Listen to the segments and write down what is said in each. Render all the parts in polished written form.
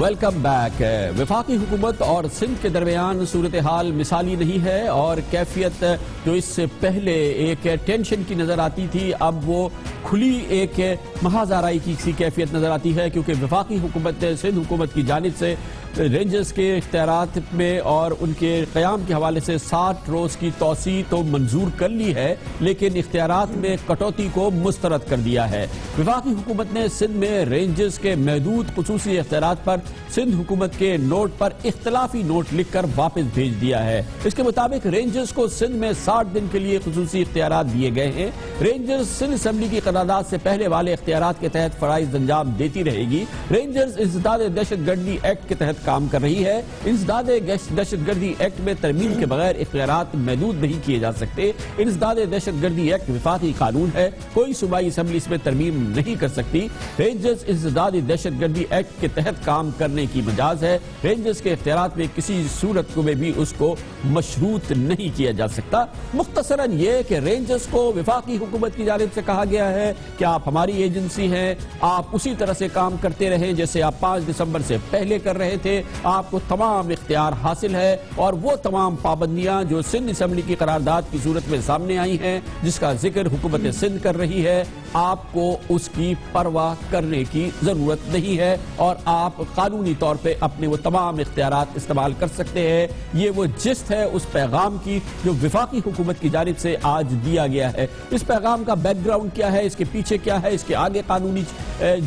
Welcome back. وفاقی حکومت اور سندھ کے درمیان صورتحال مثالی نہیں ہے اور کیفیت جو اس سے پہلے ایک ٹینشن کی نظر آتی تھی اب وہ کھلی ایک محاذ آرائی کی سی کیفیت نظر آتی ہے، کیونکہ وفاقی حکومت نے سندھ حکومت کی جانب سے رینجرز کے اختیارات میں اور ان کے قیام کے حوالے سے 60 روز کی توسیع تو منظور کر لی ہے، لیکن اختیارات میں کٹوتی کو مسترد کر دیا ہے۔ وفاقی حکومت نے سندھ میں رینجرز کے محدود خصوصی اختیارات پر سندھ حکومت کے نوٹ پر اختلافی نوٹ لکھ کر واپس بھیج دیا ہے۔ اس کے مطابق رینجرز کو سندھ میں 60 دن کے لیے خصوصی اختیارات دیے گئے ہیں۔ رینجرز سندھ اسمبلی کی قرارداد سے پہلے والے اختیارات کے تحت فرائض انجام دیتی رہے گی۔ رینجرز انسداد دہشت گردی ایکٹ کے تحت کام کر رہی ہے۔ انسداد دہشت گردی ایکٹ میں ترمیم کے بغیر اختیارات محدود نہیں کیے جا سکتے۔ انسداد دہشت گردی ایکٹ وفاقی قانون ہے، کوئی صوبائی اسمبلی اس میں ترمیم نہیں کر سکتی۔ رینجرز انسداد دہشت گردی ایکٹ کے تحت کام کرنے کی مجاز ہے۔ رینجرز کے اختیارات میں کسی صورت میں بھی اس کو مشروط نہیں کیا جا سکتا۔ مختصراً یہ کہ رینجرز کو وفاقی حکومت کی جانب سے کہا گیا ہے کہ آپ ہماری ایجنسی ہیں، آپ اسی طرح سے کام کرتے رہیں جیسے آپ 5 دسمبر سے پہلے کر رہے تھے، آپ کو تمام اختیار حاصل ہے اور وہ تمام پابندیاں جو سندھ اسمبلی کی قرارداد کی صورت میں سامنے آئی ہیں جس کا ذکر حکومت سندھ کر رہی ہے، آپ کو اس کی پرواہ کرنے کی ضرورت نہیں ہے اور آپ قانونی طور پہ اپنے وہ تمام اختیارات استعمال کر سکتے ہیں۔ یہ وہ جست ہے اس پیغام کی جو وفاقی حکومت کی جانب سے آج دیا گیا ہے۔ اس پیغام کا بیک گراؤنڈ کیا ہے، اس کے پیچھے کیا ہے، اس کے آگے قانونی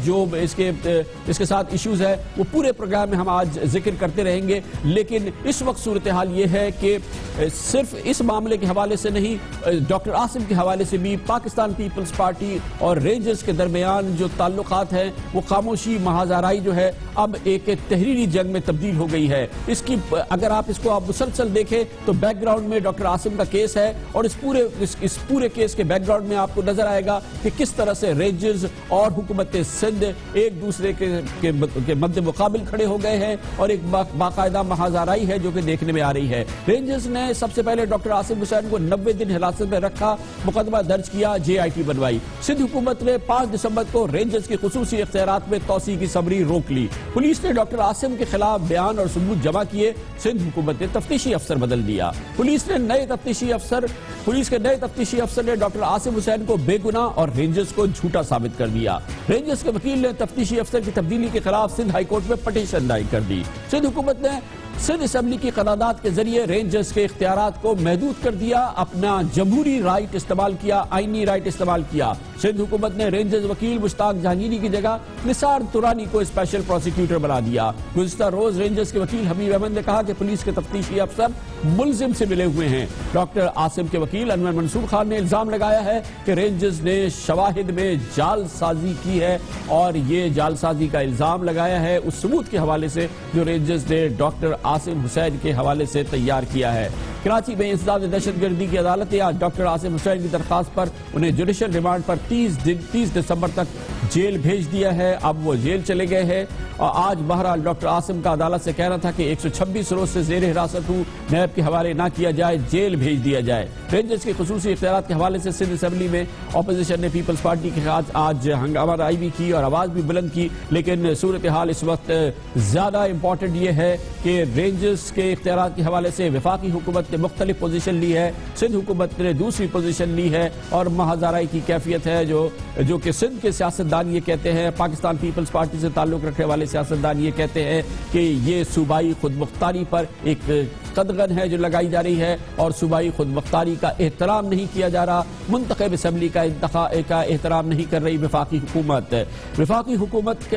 جو اس کے ساتھ ایشوز ہے وہ پورے پروگرام میں ہم آج ذکر کرتے رہیں گے، لیکن اس وقت صورتحال یہ ہے کہ صرف اس معاملے کے حوالے سے نہیں، ڈاکٹر عاصم کے حوالے سے بھی پاکستان پیپلز پارٹی اور رینجرز کے درمیان جو تعلقات ہیں وہ خاموشی محاذ آرائی جو ہے اب ایک تحریری جنگ میں تبدیل ہو گئی ہے۔ اس کی اگر آپ مسلسل دیکھیں تو بیک گراؤنڈ میں ڈاکٹر عاصم کا کیس ہے اور اس پورے کیس کے بیک گراؤنڈ میں آپ کو نظر آئے گا کہ کس طرح سے رینجرز اور حکومت سندھ ایک دوسرے کے مد مقابل کھڑے ہو گئے ہیں اور ایک باقاعدہ محاذ آرائی ہے جو کہ دیکھنے میں آ رہی ہے۔ رینجرز نے سب سے پہلے ڈاکٹر عاصم حسین کو 90 دن حراست میں رکھا، مقدمہ درج کیا، JIT بنوائی۔ سندھ حکومت نے 5 دسمبر کو رینجرز کی خصوصی اختیارات میں توسیع کی سمری روک لی۔ پولیس نے ڈاکٹر عاصم کے خلاف بیان اور ثبوت جمع کیے۔ سندھ حکومت نے تفتیشی افسر بدل دیا۔ پولیس کے نئے تفتیشی افسر نے ڈاکٹر عاصم حسین کو بے گناہ اور رینجرز کو جھوٹا ثابت کر دیا۔ رینجرز کے وکیل نے تفتیشی افسر کی تبدیلی کے خلاف سندھ ہائی کورٹ میں پٹیشن دائر کر دی۔ سندھ حکومت نے سندھ اسمبلی کی قرارداد کے ذریعے رینجرز کے اختیارات کو محدود کر دیا، اپنا جمہوری رائٹ استعمال کیا، آئینی رائٹ استعمال کیا۔ سندھ حکومت نے رینجرز وکیل مشتاق جہانگیری کی جگہ نثار تورانی کو اسپیشل پروسیکیوٹر بنا دیا۔ گزشتہ روز رینجرز کے وکیل حبیب احمد نے کہا کہ پولیس کے تفتیشی افسر ملزم سے ملے ہوئے ہیں۔ ڈاکٹر عاصم کے وکیل انور منصور خان نے الزام لگایا ہے کہ رینجرز نے شواہد میں جعل سازی کی ہے اور یہ جعل سازی کا الزام لگایا ہے اس ثبوت کے حوالے سے جو رینجرز نے ڈاکٹر عاصم حسین کے حوالے سے تیار کیا ہے۔ کراچی میں انسداد دہشت گردی کی عدالت نے آج ڈاکٹر عاصم حسین کی درخواست پر انہیں جوڈیشل ریمانڈ پر 30 دسمبر تک جیل بھیج دیا ہے۔ اب وہ جیل چلے گئے ہیں اور آج بہرحال ڈاکٹر عاصم کا عدالت سے کہنا تھا کہ 126 روز سے زیر حراست ہوں، نیب کے حوالے نہ کیا جائے، جیل بھیج دیا جائے۔ رینجرز کے خصوصی اختیارات کے حوالے سے سندھ اسمبلی میں اپوزیشن نے پیپلز پارٹی کے خلاف آج ہنگامہ رائی بھی کی اور آواز بھی بلند کی، لیکن صورتحال اس وقت زیادہ امپورٹنٹ یہ ہے کہ رینجرز کے اختیارات کے حوالے سے وفاقی حکومت نے مختلف پوزیشن لی ہے، سندھ حکومت نے دوسری پوزیشن لی ہے اور محاذ آرائی کی کیفیت ہے جو کہ سندھ کے سیاستدان یہ کہتے ہیں، پاکستان پیپلز پارٹی سے تعلق رکھنے والے سیاستدان یہ کہتے ہیں کہ یہ صوبائی خود مختاری پر ایک قدغن ہے جو لگائی جا رہی ہے اور صوبائی خود مختاری کا احترام نہیں کیا جا رہا، منتخب اسمبلی کا احترام نہیں کر رہی وفاقی حکومت۔ وفاقی حکومت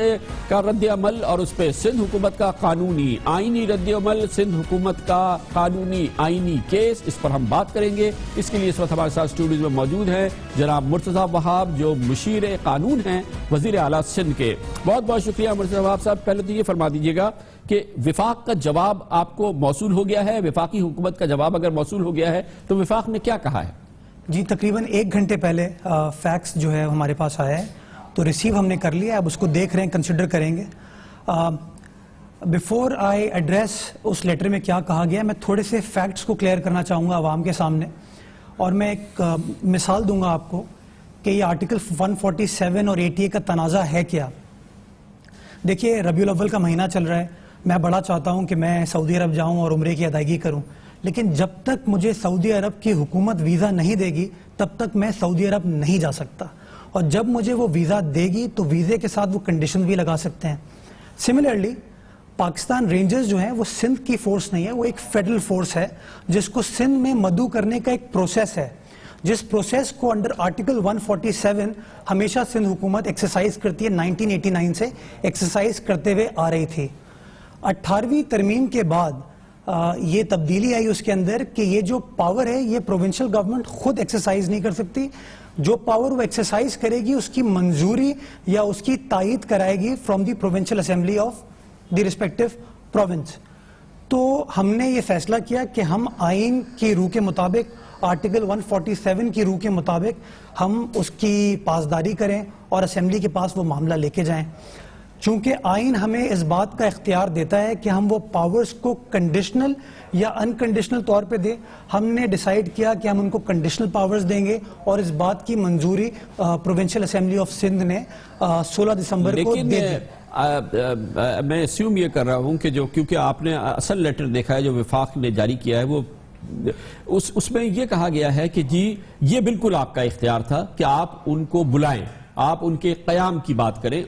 کا رد عمل اور اس پہ سندھ حکومت کا قانونی آئینی رد عمل، سندھ حکومت کا قانونی آئینی کیس، اس پر ہم بات کریں گے۔ اس کے لیے اس وقت ہمارے ساتھ اسٹوڈیوز میں موجود ہیں جناب مرتضیٰ وہاب جو مشیر قانون ہیں وزیر اعلیٰ سندھ کے۔ بہت بہت شکریہ مرتضیٰ وہاب صاحب۔ پہلے تو یہ فرما دیجیے گا کہ وفاق کا جواب آپ کو موصول ہو گیا ہے، وفاقی حکومت کا جواب اگر موصول ہو گیا ہے تو وفاق نے کیا کہا ہے؟ جی تقریباً 1 گھنٹے پہلے فیکس جو ہے ہمارے پاس آیا ہے تو ریسیو ہم نے کر لیا، اب اس کو دیکھ رہے ہیں، کنسیڈر کریں گے۔ بیفور آئی ایڈریس اس لیٹر میں کیا کہا گیا، میں تھوڑے سے فیکٹس کو کلیئر کرنا چاہوں گا عوام کے سامنے، اور میں ایک مثال دوں گا آپ کو کہ یہ آرٹیکل 147 اور 88 کا تنازع ہے کیا۔ دیکھیے ربیع الاول کا مہینہ چل رہا ہے, میں بڑا چاہتا ہوں کہ میں سعودی عرب جاؤں اور عمرے کی ادائیگی کروں, لیکن جب تک مجھے سعودی عرب کی حکومت ویزا نہیں دے گی تب تک میں سعودی عرب نہیں جا سکتا, اور جب مجھے وہ ویزا دے گی تو ویزے کے ساتھ وہ کنڈیشن بھی لگا سکتے ہیں. سملرلی پاکستان رینجرز جو ہیں وہ سندھ کی فورس نہیں ہے, وہ ایک فیڈرل فورس ہے جس کو سندھ میں مدعو کرنے کا ایک پروسیس ہے, جس پروسیس کو انڈر آرٹیکل 147 ہمیشہ سندھ حکومت ایکسرسائز کرتی ہے, 1989 سے ایکسرسائز کرتے ہوئے آ رہی تھی. 18ویں ترمیم کے بعد یہ تبدیلی آئی اس کے اندر کہ یہ جو پاور ہے یہ پروونشل گورنمنٹ خود ایکسرسائز نہیں کر سکتی, جو پاور وہ ایکسرسائز کرے گی اس کی منظوری یا اس کی تائید کرائے گی from the provincial assembly of the respective province. تو ہم نے یہ فیصلہ کیا کہ ہم آئین کی روح کے مطابق آرٹیکل 147 کی روح کے مطابق ہم اس کی پاسداری کریں اور اسمبلی کے پاس وہ معاملہ لے کے جائیں. چونکہ آئین ہمیں اس بات کا اختیار دیتا ہے کہ ہم وہ پاورز کو کنڈیشنل یا انکنڈیشنل طور پہ دیں, ہم نے ڈیسائیڈ کیا کہ ہم ان کو کنڈیشنل پاورز دیں گے اور اس بات کی منظوری پروونشل اسمبلی آف سندھ نے 16 دسمبر کو دے دی. میں اسیوم یہ کر رہا ہوں کہ جو کیونکہ آپ نے اصل لیٹر دیکھا ہے جو وفاق نے جاری کیا ہے, وہ اس میں یہ کہا گیا ہے کہ جی یہ بالکل آپ کا اختیار تھا کہ آپ ان کو بلائیں, آپ ان کے قیام کی بات کریں,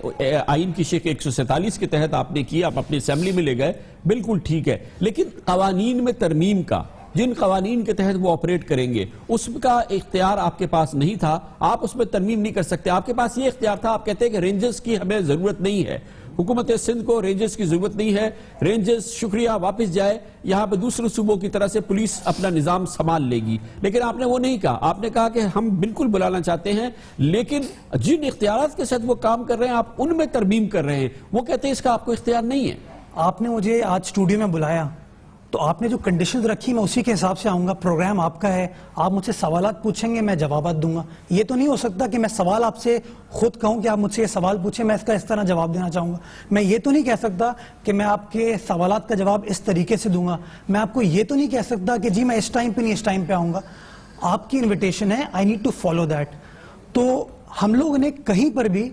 آئین کی شق 147 کے تحت آپ نے کیا, آپ اپنی اسمبلی میں لے گئے, بالکل ٹھیک ہے, لیکن قوانین میں ترمیم کا, جن قوانین کے تحت وہ آپریٹ کریں گے اس کا اختیار آپ کے پاس نہیں تھا, آپ اس میں ترمیم نہیں کر سکتے. آپ کے پاس یہ اختیار تھا, آپ کہتے ہیں کہ رینجرز کی ہمیں ضرورت نہیں ہے, حکومت سندھ کو رینجرز کی ضرورت نہیں ہے, رینجرز شکریہ واپس جائے, یہاں پہ دوسرے صوبوں کی طرح سے پولیس اپنا نظام سنبھال لے گی. لیکن آپ نے وہ نہیں کہا, آپ نے کہا کہ ہم بالکل بلانا چاہتے ہیں, لیکن جن اختیارات کے ساتھ وہ کام کر رہے ہیں آپ ان میں ترمیم کر رہے ہیں, وہ کہتے ہیں اس کا آپ کو اختیار نہیں ہے. آپ نے مجھے آج اسٹوڈیو میں بلایا تو آپ نے جو کنڈیشنز رکھی میں اسی کے حساب سے آؤں گا, پروگرام آپ کا ہے, آپ مجھ سے سوالات پوچھیں گے, میں جوابات دوں گا. یہ تو نہیں ہو سکتا کہ میں سوال آپ سے خود کہوں کہ آپ مجھ سے یہ سوال پوچھیں, میں اس کا اس طرح جواب دینا چاہوں گا. میں یہ تو نہیں کہہ سکتا کہ میں آپ کے سوالات کا جواب اس طریقے سے دوں گا. میں آپ کو یہ تو نہیں کہہ سکتا کہ جی میں اس ٹائم پہ نہیں اس ٹائم پہ آؤں گا. آپ کی انویٹیشن ہے, I need to follow that. تو ہم لوگوں نے کہیں پر بھی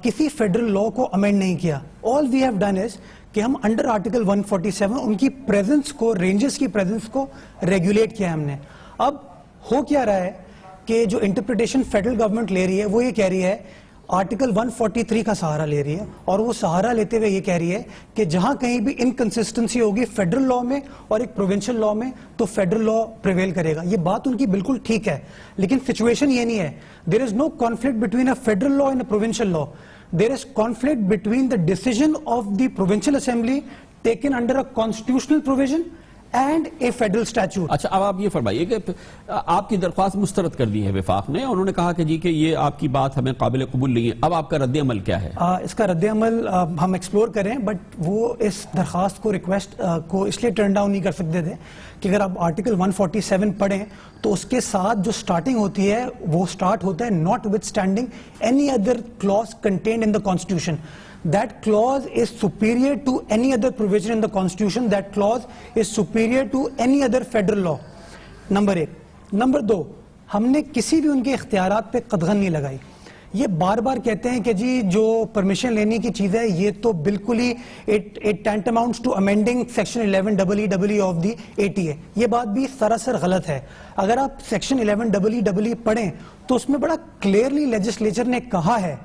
کسی فیڈرل لا کو امینڈ نہیں کیا. آل وی ہیو ڈن از کہ ہم انڈر آرٹیکل 147 ان کی پریزنس کو, رینجرز کی پریزنس کو ریگولیٹ کیا ہم نے. اب ہو کیا رہا ہے کہ جو انٹرپریٹیشن فیڈرل گورنمنٹ لے رہی ہے وہ یہ کہہ رہی ہے آرٹیکل 143 کا سہارا لے رہی ہے, اور وہ سہارا لیتے ہوئے یہ کہہ رہی ہے کہ جہاں کہیں بھی انکنسسٹنسی ہوگی فیڈرل لا میں اور ایک پروونشل لا میں تو فیڈرل لا پریویل کرے گا. یہ بات ان کی بالکل ٹھیک ہے, لیکن سچویشن یہ نہیں ہے. There is no conflict between a federal law and a provincial law. There is conflict between the decision of the provincial assembly taken under a constitutional provision and a federal statute. اچھا, اب آپ یہ فرمائیے کہ آپ کی درخواست مسترد کر دی ہے وفاق نے, انہوں نے کہا کہ جی کہ یہ آپ کی بات ہمیں قابل قبول نہیں ہے, اب آپ کا رد عمل کیا ہے؟ اس کا رد عمل ہم ایکسپلور کریں, بٹ وہ اس درخواست کو ریکویسٹ کو اس لیے ٹرن ڈاؤن نہیں کر سکتے تھے کہ اگر آپ آرٹیکل 147 پڑھیں تو اس کے ساتھ جو سٹارٹنگ ہوتی ہے وہ سٹارٹ ہوتا ہے notwithstanding any other clause contained in the constitution. That clause is superior to any other provision in the constitution. That clause is superior to any other federal law. Number 1. Number 2, ہم نے کسی بھی ان کے اختیارات پہ قدغن نہیں لگائی. یہ بار بار کہتے ہیں کہ جی جو پرمیشن لینے کی چیز ہے یہ تو بالکل ہی it tantamounts to amending section 11EE of the ATA. یہ بات بھی سراسر غلط ہے. اگر آپ section 11EE پڑھیں تو اس میں بڑا کلیئرلی لیجسلیچر نے کہا ہے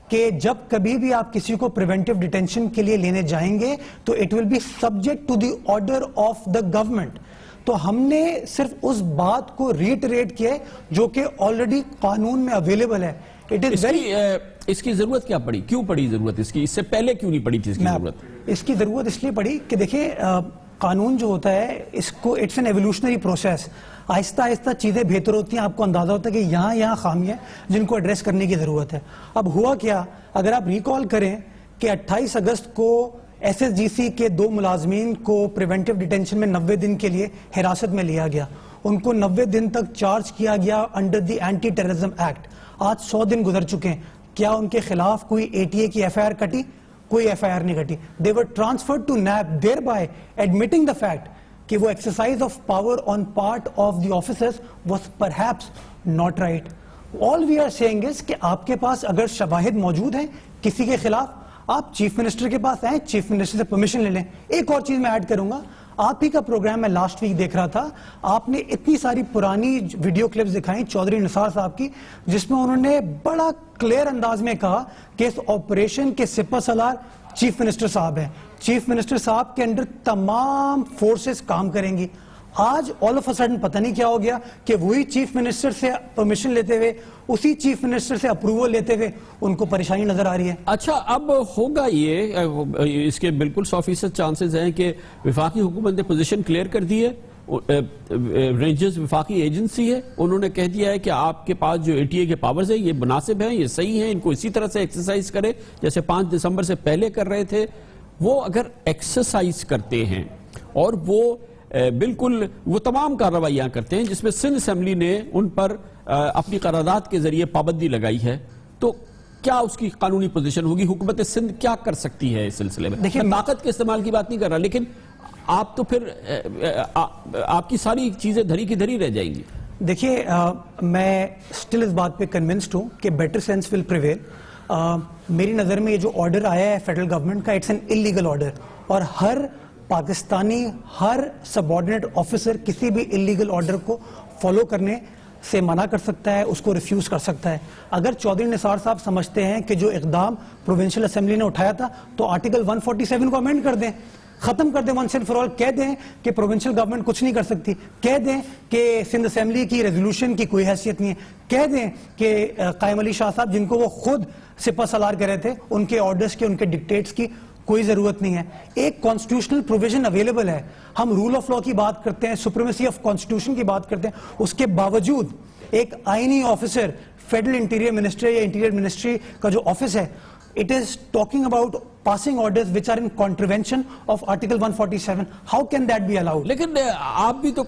کہ جب کبھی بھی آپ کسی کو پریونٹیو ڈیٹینشن کے لیے لینے جائیں گے تو it will be subject to the order of the government. تو ہم نے صرف اس بات کو ریٹریٹ کیا جو کہ آلریڈی قانون میں اویلیبل ہے. اس کی ضرورت کیا پڑی, کیوں پڑی ضرورت اس کی, اس سے پہلے کیوں نہیں پڑی چیز کی ضرورت؟ اس کی ضرورت اس لیے پڑی کہ دیکھیں قانون جو ہوتا ہے اس کو اٹس این ایولیوشنری پروسیس, آہستہ آہستہ چیزیں بہتر ہوتی ہیں, آپ کو اندازہ ہوتا ہے کہ یہاں خامیاں جن کو ایڈریس کرنے کی ضرورت ہے. اب ہوا کیا, اگر آپ ریکال کریں کہ 28 اگست کو ایس ایس جی سی کے 2 ملازمین کو پریونٹیو ڈیٹینشن میں 90 دن کے لیے حراست میں لیا گیا, ان کو 90 دن تک چارج کیا گیا under the anti terrorism act. آج 100 دن گزر چکے ہیں, کیا ان کے خلاف کوئی ATA کی FIR کٹی؟ کوئی FIR نہیں کٹی. They were transferred to NAB, thereby admitting the fact کہ وہ exercise of power on part of the officers was perhaps not right. All we are saying is کہ آپ کے پاس اگر شواہد موجود ہیں کسی کے خلاف, آپ چیف منسٹر کے پاس آئیں, چیف منسٹر سے پرمیشن لے لیں. ایک اور چیز میں ایڈ کروں گا, آپ ہی کا پروگرام میں لاسٹ ویک دیکھ رہا تھا, آپ نے اتنی ساری پرانی ویڈیو کلپس دکھائیں چودھری نثار صاحب کی, جس میں انہوں نے بڑا کلیئر انداز میں کہا کہ اس آپریشن کے سپہ سالار چیف منسٹر صاحب ہیں, چیف منسٹر صاحب کے انڈر تمام فورسز کام کریں گی. آج آل آف اے سڈن پتہ نہیں کیا ہو گیا کہ وہی چیف منسٹر سے پرمیشن لیتے ہوئے, اسی چیف منسٹر سے اپروول لیتے ہوئے ان کو پریشانی نظر آ رہی ہے. اچھا, اب ہوگا یہ, اس کے بالکل 100% چانسز ہیں کہ وفاقی حکومت نے پوزیشن کلیئر کر دی ہے. رینجرز وفاقی ایجنسی ہے, انہوں نے کہہ دیا ہے کہ آپ کے پاس جو ATA کے پاورز ہیں یہ مناسب ہیں, یہ صحیح ہیں, ان کو اسی طرح سے ایکسرسائز کرے جیسے 5 دسمبر سے پہلے کر رہے تھے. وہ اگر ایکسرسائز کرتے ہیں اور وہ بالکل وہ تمام کارروائیاں کرتے ہیں جس میں سندھ اسمبلی نے ان پر اپنی قرارداد کے ذریعے پابندی لگائی ہے, تو کیا اس کی قانونی پوزیشن ہوگی؟ حکومت سندھ کیا کر سکتی ہے اس سلسلے میں؟ دیکھیں, طاقت کے استعمال کی بات نہیں کر رہا, لیکن آپ تو پھر آپ کی ساری چیزیں دھری کی دھری رہ جائیں گی. دیکھیے, میں سٹل اس بات پہ کنونسڈ ہوں کہ بیٹر سینس ول پریویل. میری نظر میں یہ جو آرڈر آیا ہے فیڈرل گورنمنٹ کا, اٹس این انلیگل آرڈر, اور ہر پاکستانی, ہر سب آرڈینیٹ آفیسر کسی بھی انلیگل آرڈر کو فالو کرنے سے منع کر سکتا ہے, اس کو ریفیوز کر سکتا ہے. اگر چودھری نثار صاحب سمجھتے ہیں کہ جو اقدام پروونشل اسمبلی نے اٹھایا تھا تو آرٹیکل 147 کو امینڈ کر دیں, ختم کر دیں ونس اینڈ فار آل, کہہ دیں کہ پروونشل گورنمنٹ کچھ نہیں کر سکتی, کہہ دیں کہ سندھ اسمبلی کی ریزولوشن کی کوئی حیثیت نہیں ہے, کہہ دیں کہ قائم علی شاہ صاحب جن کو وہ خود سپہ سالار کر رہے تھے, ان کے آرڈرز کی, ان کے ڈکٹیٹس کی کوئی ضرورت نہیں ہے. ایک کانسٹیٹیوشنل پروویژن اویلیبل ہے, ہم رول آف لا کی بات کرتے ہیں, سپریمیسی آف کانسٹیٹیوشن کی بات کرتے ہیں, اس کے باوجود ایک آئینی آفیسر فیڈرل انٹیریئر منسٹر یا انٹیریئر منسٹری کا جو آفس ہے, it is talking about passing orders which are in contravention of article 147. How can that be allowed? لیکن آپ بھی تو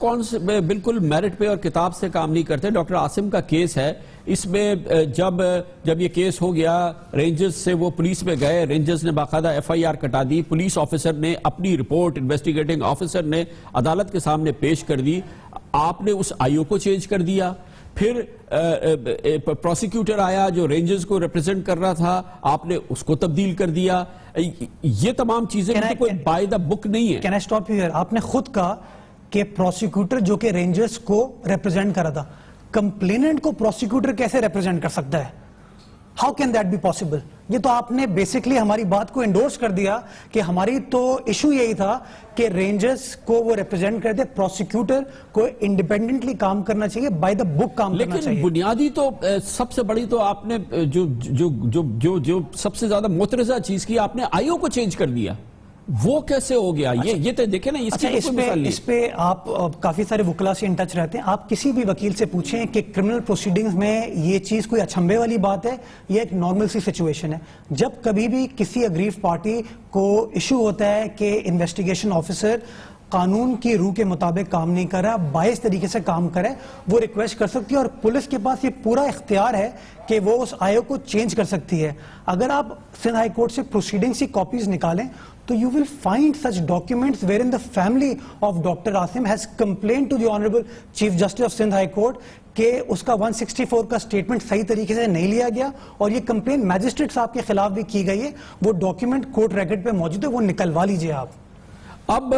بالکل میرٹ پہ اور کتاب سے کام نہیں کرتے. ڈاکٹر عاصم کا کیس ہے, اس میں جب یہ کیس ہو گیا, رینجرز سے وہ پولیس میں گئے, رینجرز نے باقاعدہ FIR کٹا دی, پولیس آفیسر نے اپنی رپورٹ انویسٹیگیٹنگ آفیسر نے عدالت کے سامنے پیش کر دی, آپ نے اس IO کو چینج کر دیا, پھر پروسیکیوٹر آیا جو رینجرز کو ریپرزینٹ کر رہا تھا, آپ نے اس کو تبدیل کر دیا. یہ تمام چیزیں کوئی بائی دا بک نہیں ہے. Can I stop you here? آپ نے خود کہا کہ پروسیکیوٹر جو کہ رینجرز کو ریپرزینٹ کر رہا تھا, کمپلیننٹ کو پروسیکیوٹر کیسے ریپرزینٹ کر سکتا ہے؟ How can that be possible? یہ تو آپ نے بیسکلی ہماری بات کو انڈورس کر دیا کہ ہماری تو ایشو یہی تھا کہ رینجرز کو وہ ریپرزینٹ کرتے, پروسیکیوٹر کو انڈیپینڈنٹلی کام کرنا چاہیے, بائی دا بک کام کرنا چاہیے. لیکن بنیادی تو سب سے بڑی تو آپ نے جو سب سے زیادہ مترجہ چیز کی, آپ نے IO کو چینج کر دیا. وہ کیسے ہو گیا؟ یہ تو دیکھیں نا, اس پہ آپ کافی سارے وکلا سے ان ٹچ رہتے ہیں. آپ کسی بھی وکیل سے پوچھیں کہ کرمنل پروسیڈنگز میں یہ چیز کوئی اچھمبے والی بات ہے یا ایک نارمل سی سچویشن ہے. جب کبھی بھی کسی اگریو پارٹی کو ایشو ہوتا ہے کہ انویسٹیگیشن آفیسر قانون کی روح کے مطابق کام نہیں کر رہا, باعث طریقے سے کام کرے, وہ ریکویسٹ کر سکتی ہے, اور پولیس کے پاس یہ پورا اختیار ہے کہ وہ اس IO کو چینج کر سکتی ہے. اگر آپ سندھ ہائی کورٹ سے پروسیڈنگز کی کاپیز نکالیں تو you will find such documents wherein the family of Dr. Asim has complained to the Honorable Chief Justice of Sindh High Court کہ اس کا 164 کا سٹیٹمنٹ صحیح طریقے سے نہیں لیا گیا, اور یہ کمپلین میجسٹریٹ صاحب کے خلاف بھی کی گئی ہے. وہ ڈاکیومنٹ کورٹ ریکارڈ پہ موجود ہے, وہ نکلوا لیجئے آپ. اب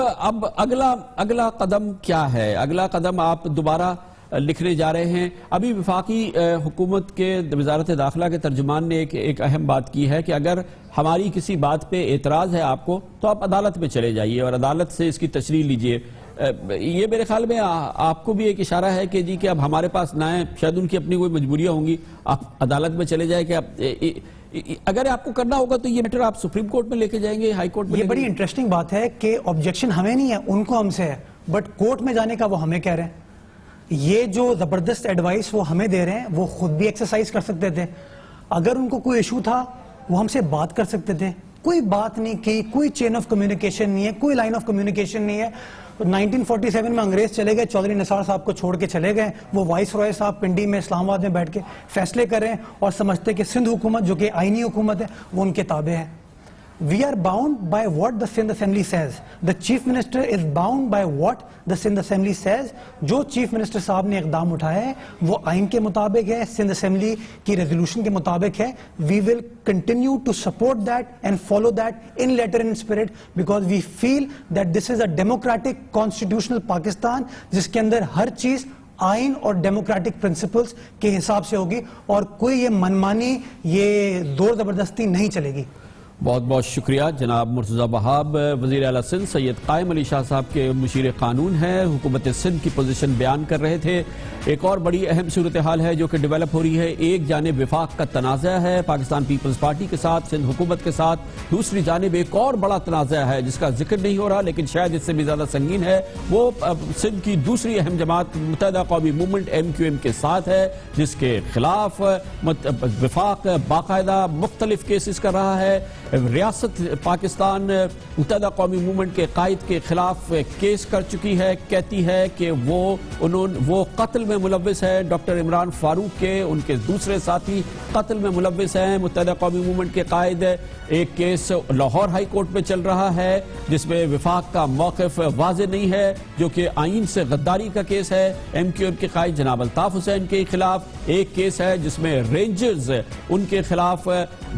اگلا قدم کیا ہے؟ اگلا قدم آپ دوبارہ لکھنے جا رہے ہیں. ابھی وفاقی حکومت کے وزارت داخلہ کے ترجمان نے ایک اہم بات کی ہے کہ اگر ہماری کسی بات پہ اعتراض ہے آپ کو تو آپ عدالت میں چلے جائیے اور عدالت سے اس کی تشریح لیجئے. یہ میرے خیال میں آپ کو بھی ایک اشارہ ہے کہ جی کہ اب ہمارے پاس نہ ہے, شاید ان کی اپنی کوئی مجبوریاں ہوں گی, آپ عدالت میں چلے جائیں. کہ اگر آپ کو کرنا ہوگا تو یہ میٹر آپ سپریم کورٹ میں لے کے جائیں گے, ہائی کورٹ میں. یہ بڑی انٹرسٹنگ بات ہے کہ آبجیکشن ہمیں نہیں ہے, ان کو ہم سے ہے, بٹ کورٹ میں جانے کا وہ ہمیں کہہ رہے ہیں. یہ جو زبردست ایڈوائس وہ ہمیں دے رہے ہیں وہ خود بھی ایکسرسائز کر سکتے تھے. اگر ان کو کوئی ایشو تھا وہ ہم سے بات کر سکتے تھے. کوئی بات نہیں کی, کوئی چین آف کمیونیکیشن نہیں ہے, کوئی لائن آف کمیونیکیشن نہیں ہے. 1947 میں انگریز چلے گئے, چودھری نثار صاحب کو چھوڑ کے چلے گئے, وہ وائس رائے صاحب پنڈی میں اسلام آباد میں بیٹھ کے فیصلے کر رہے ہیں اور سمجھتے کہ سندھ حکومت جو کہ آئینی حکومت ہے وہ ان کے تابع ہے. we are bound by what the Sindh Assembly says. The Chief Minister is bound by what the Sindh Assembly says. جو چیف منسٹر صاحب نے اقدام اٹھایا ہے وہ آئین کے مطابق ہے, سندھ اسمبلی کی ریزولوشن کے مطابق ہے. We will continue to support that and follow that in letter and spirit because we feel that this is a democratic constitutional Pakistan جس کے اندر ہر چیز آئین اور ڈیموکریٹک پرنسپلز کے حساب سے ہوگی اور کوئی یہ منمانی یہ زور زبردستی نہیں چلے گی. بہت بہت شکریہ جناب مرتضی وہاب. وزیر اعلیٰ سندھ سید قائم علی شاہ صاحب کے مشیر قانون ہیں, حکومت سندھ کی پوزیشن بیان کر رہے تھے. ایک اور بڑی اہم صورتحال ہے جو کہ ڈیولپ ہو رہی ہے. ایک جانب وفاق کا تنازع ہے پاکستان پیپلز پارٹی کے ساتھ, سندھ حکومت کے ساتھ, دوسری جانب ایک اور بڑا تنازع ہے جس کا ذکر نہیں ہو رہا لیکن شاید اس سے بھی زیادہ سنگین ہے. وہ سندھ کی دوسری اہم جماعت متحدہ قومی موومنٹ MQM کے ساتھ ہے جس کے خلاف وفاق باقاعدہ مختلف کیسز کر رہا ہے. ریاست پاکستان متحدہ قومی موومنٹ کے قائد کے خلاف کیس کر چکی ہے, کہتی ہے کہ وہ قتل میں ملوث ہے. ڈاکٹر عمران فاروق کے ان کے دوسرے ساتھی قتل میں ملوث ہیں. متحدہ قومی موومنٹ کے قائد ایک کیس لاہور ہائی کورٹ میں چل رہا ہے جس میں وفاق کا موقف واضح نہیں ہے جو کہ آئین سے غداری کا کیس ہے. MQM کے قائد جناب الطاف حسین کے خلاف ایک کیس ہے جس میں رینجرز ان کے خلاف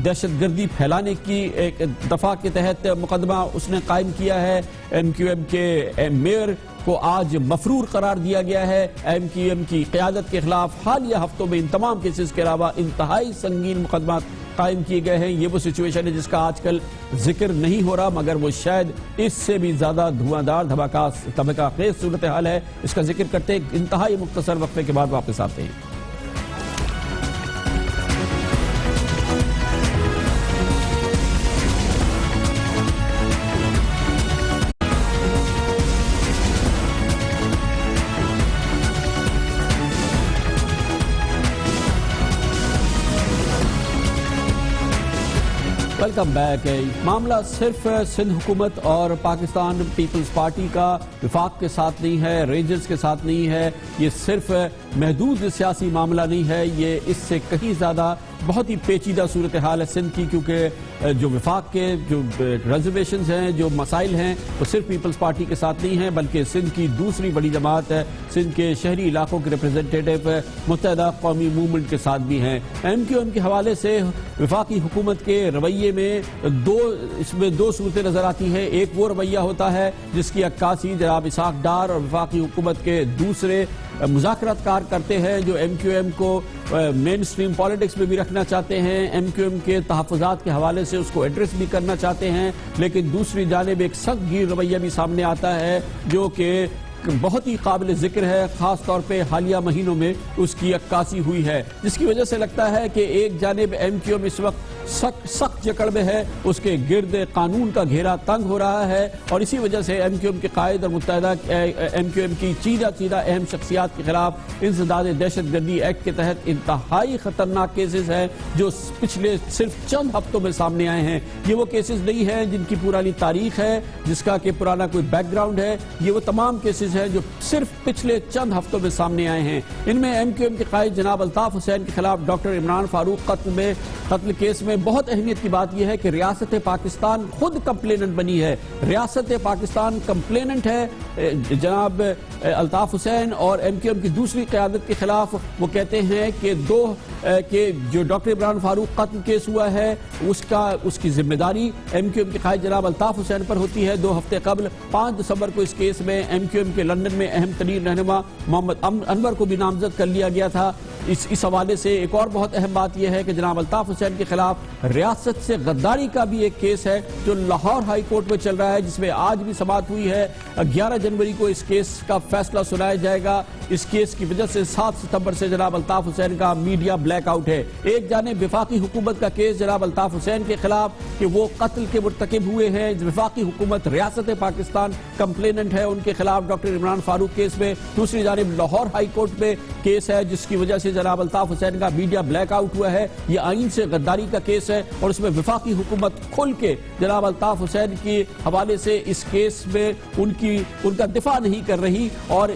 دہشت گردی پھیلانے کی ایک دفعہ کے تحت مقدمہ اس نے قائم کیا ہے. MQM کے میئر کو آج مفرور قرار دیا گیا ہے. MQM کی قیادت کے خلاف حالیہ ہفتوں میں ان تمام کیسز کے علاوہ انتہائی سنگین مقدمات قائم کیے گئے ہیں. یہ وہ سچویشن ہے جس کا آج کل ذکر نہیں ہو رہا مگر وہ شاید اس سے بھی زیادہ دھواں دھماکہ خیز صورتحال ہے. اس کا ذکر کرتے ہیں انتہائی مختصر وقفے کے بعد واپس آتے ہیں. Welcome back. معاملہ صرف سندھ حکومت اور پاکستان پیپلز پارٹی کا وفاق کے ساتھ نہیں ہے, رینجرز کے ساتھ نہیں ہے. یہ صرف محدود سیاسی معاملہ نہیں ہے, یہ اس سے کہیں زیادہ بہت ہی پیچیدہ صورتحال ہے سندھ کی, کیونکہ جو وفاق کے جو ریزرویشنز ہیں, جو مسائل ہیں, وہ صرف پیپلز پارٹی کے ساتھ نہیں ہیں بلکہ سندھ کی دوسری بڑی جماعت ہے, سندھ کے شہری علاقوں کے ریپریزنٹیٹیو متحدہ قومی موومنٹ کے ساتھ بھی ہیں. MQM کے حوالے سے وفاقی حکومت کے رویے میں اس میں دو صورتیں نظر آتی ہیں. ایک وہ رویہ ہوتا ہے جس کی عکاسی جناب اسحاق ڈار اور وفاقی حکومت کے دوسرے مذاکرات کار کرتے ہیں جو MQM کو مین سٹریم پالیٹکس میں بھی رکھنا چاہتے ہیں, MQM کے تحفظات کے حوالے سے اس کو ایڈریس بھی کرنا چاہتے ہیں. لیکن دوسری جانب ایک سخت گیر رویہ بھی سامنے آتا ہے جو کہ بہت ہی قابل ذکر ہے, خاص طور پہ حالیہ مہینوں میں اس کی عکاسی ہوئی ہے جس کی وجہ سے لگتا ہے کہ ایک جانب MQM اس وقت سخت جکڑ میں ہے, اس کے گرد قانون کا گھیرا تنگ ہو رہا ہے اور اسی وجہ سے MQM کے قائد اور متحدہ MQM کی چیدہ اہم شخصیات کے خلاف انسداد دہشت گردی ایکٹ کے تحت انتہائی خطرناک کیسز ہیں جو پچھلے صرف چند ہفتوں میں سامنے آئے ہیں. یہ وہ کیسز نہیں ہیں جن کی پرانی تاریخ ہے, جس کا کہ پرانا کوئی بیک گراؤنڈ ہے. یہ وہ تمام کیسز ہیں جو صرف پچھلے چند ہفتوں میں سامنے آئے ہیں. ان میں MQM کے قائد جناب الطاف حسین کے خلاف ڈاکٹر عمران فاروق قتل کیس میں بہت اہمیت کی بات یہ ہے کہ ریاست پاکستان خود کمپلیننٹ بنی ہے. ریاست پاکستان کمپلیننٹ ہے جناب الطاف حسین اور MQM کی دوسری قیادت کے خلاف. وہ کہتے ہیں کہ جو ڈاکٹر عمران فاروق قتل کیس ہوا ہے اس کی ذمہ داری MQM کے قائد جناب الطاف حسین پر ہوتی ہے. 2 ہفتے قبل 5 دسمبر کو اس کیس میں MQM کے لندن میں اہم ترین رہنما محمد انور کو بھی نامزد کر لیا گیا تھا. اس حوالے سے ایک اور بہت اہم بات یہ ہے کہ جناب الطاف حسین کے خلاف ریاست سے غداری کا بھی ایک کیس ہے جو لاہور ہائی کورٹ میں چل رہا ہے جس میں آج بھی سماعت ہوئی ہے. 11 جنوری کو اس کیس کا فیصلہ سنایا جائے گا. اس کیس کی وجہ سے 7 ستمبر سے جناب الطاف حسین کا میڈیا بلیک آؤٹ ہے. ایک جانب وفاقی حکومت کا کیس جناب الطاف حسین کے خلاف کہ وہ قتل کے مرتکب ہوئے ہیں, وفاقی حکومت ریاست پاکستان کمپلیننٹ ہے ان کے خلاف ڈاکٹر عمران فاروق کیس میں. دوسری جانب لاہور ہائی کورٹ میں کیس ہے جس کی وجہ سے جناب الطاف حسین کا میڈیا بلیک آؤٹ ہوا ہے، یہ آئین سے غداری کا کیس ہے، اور اس میں وفاقی حکومت کھل کے جناب الطاف حسین کے حوالے سے اس کیس میں ان کا دفاع نہیں کر رہی، اور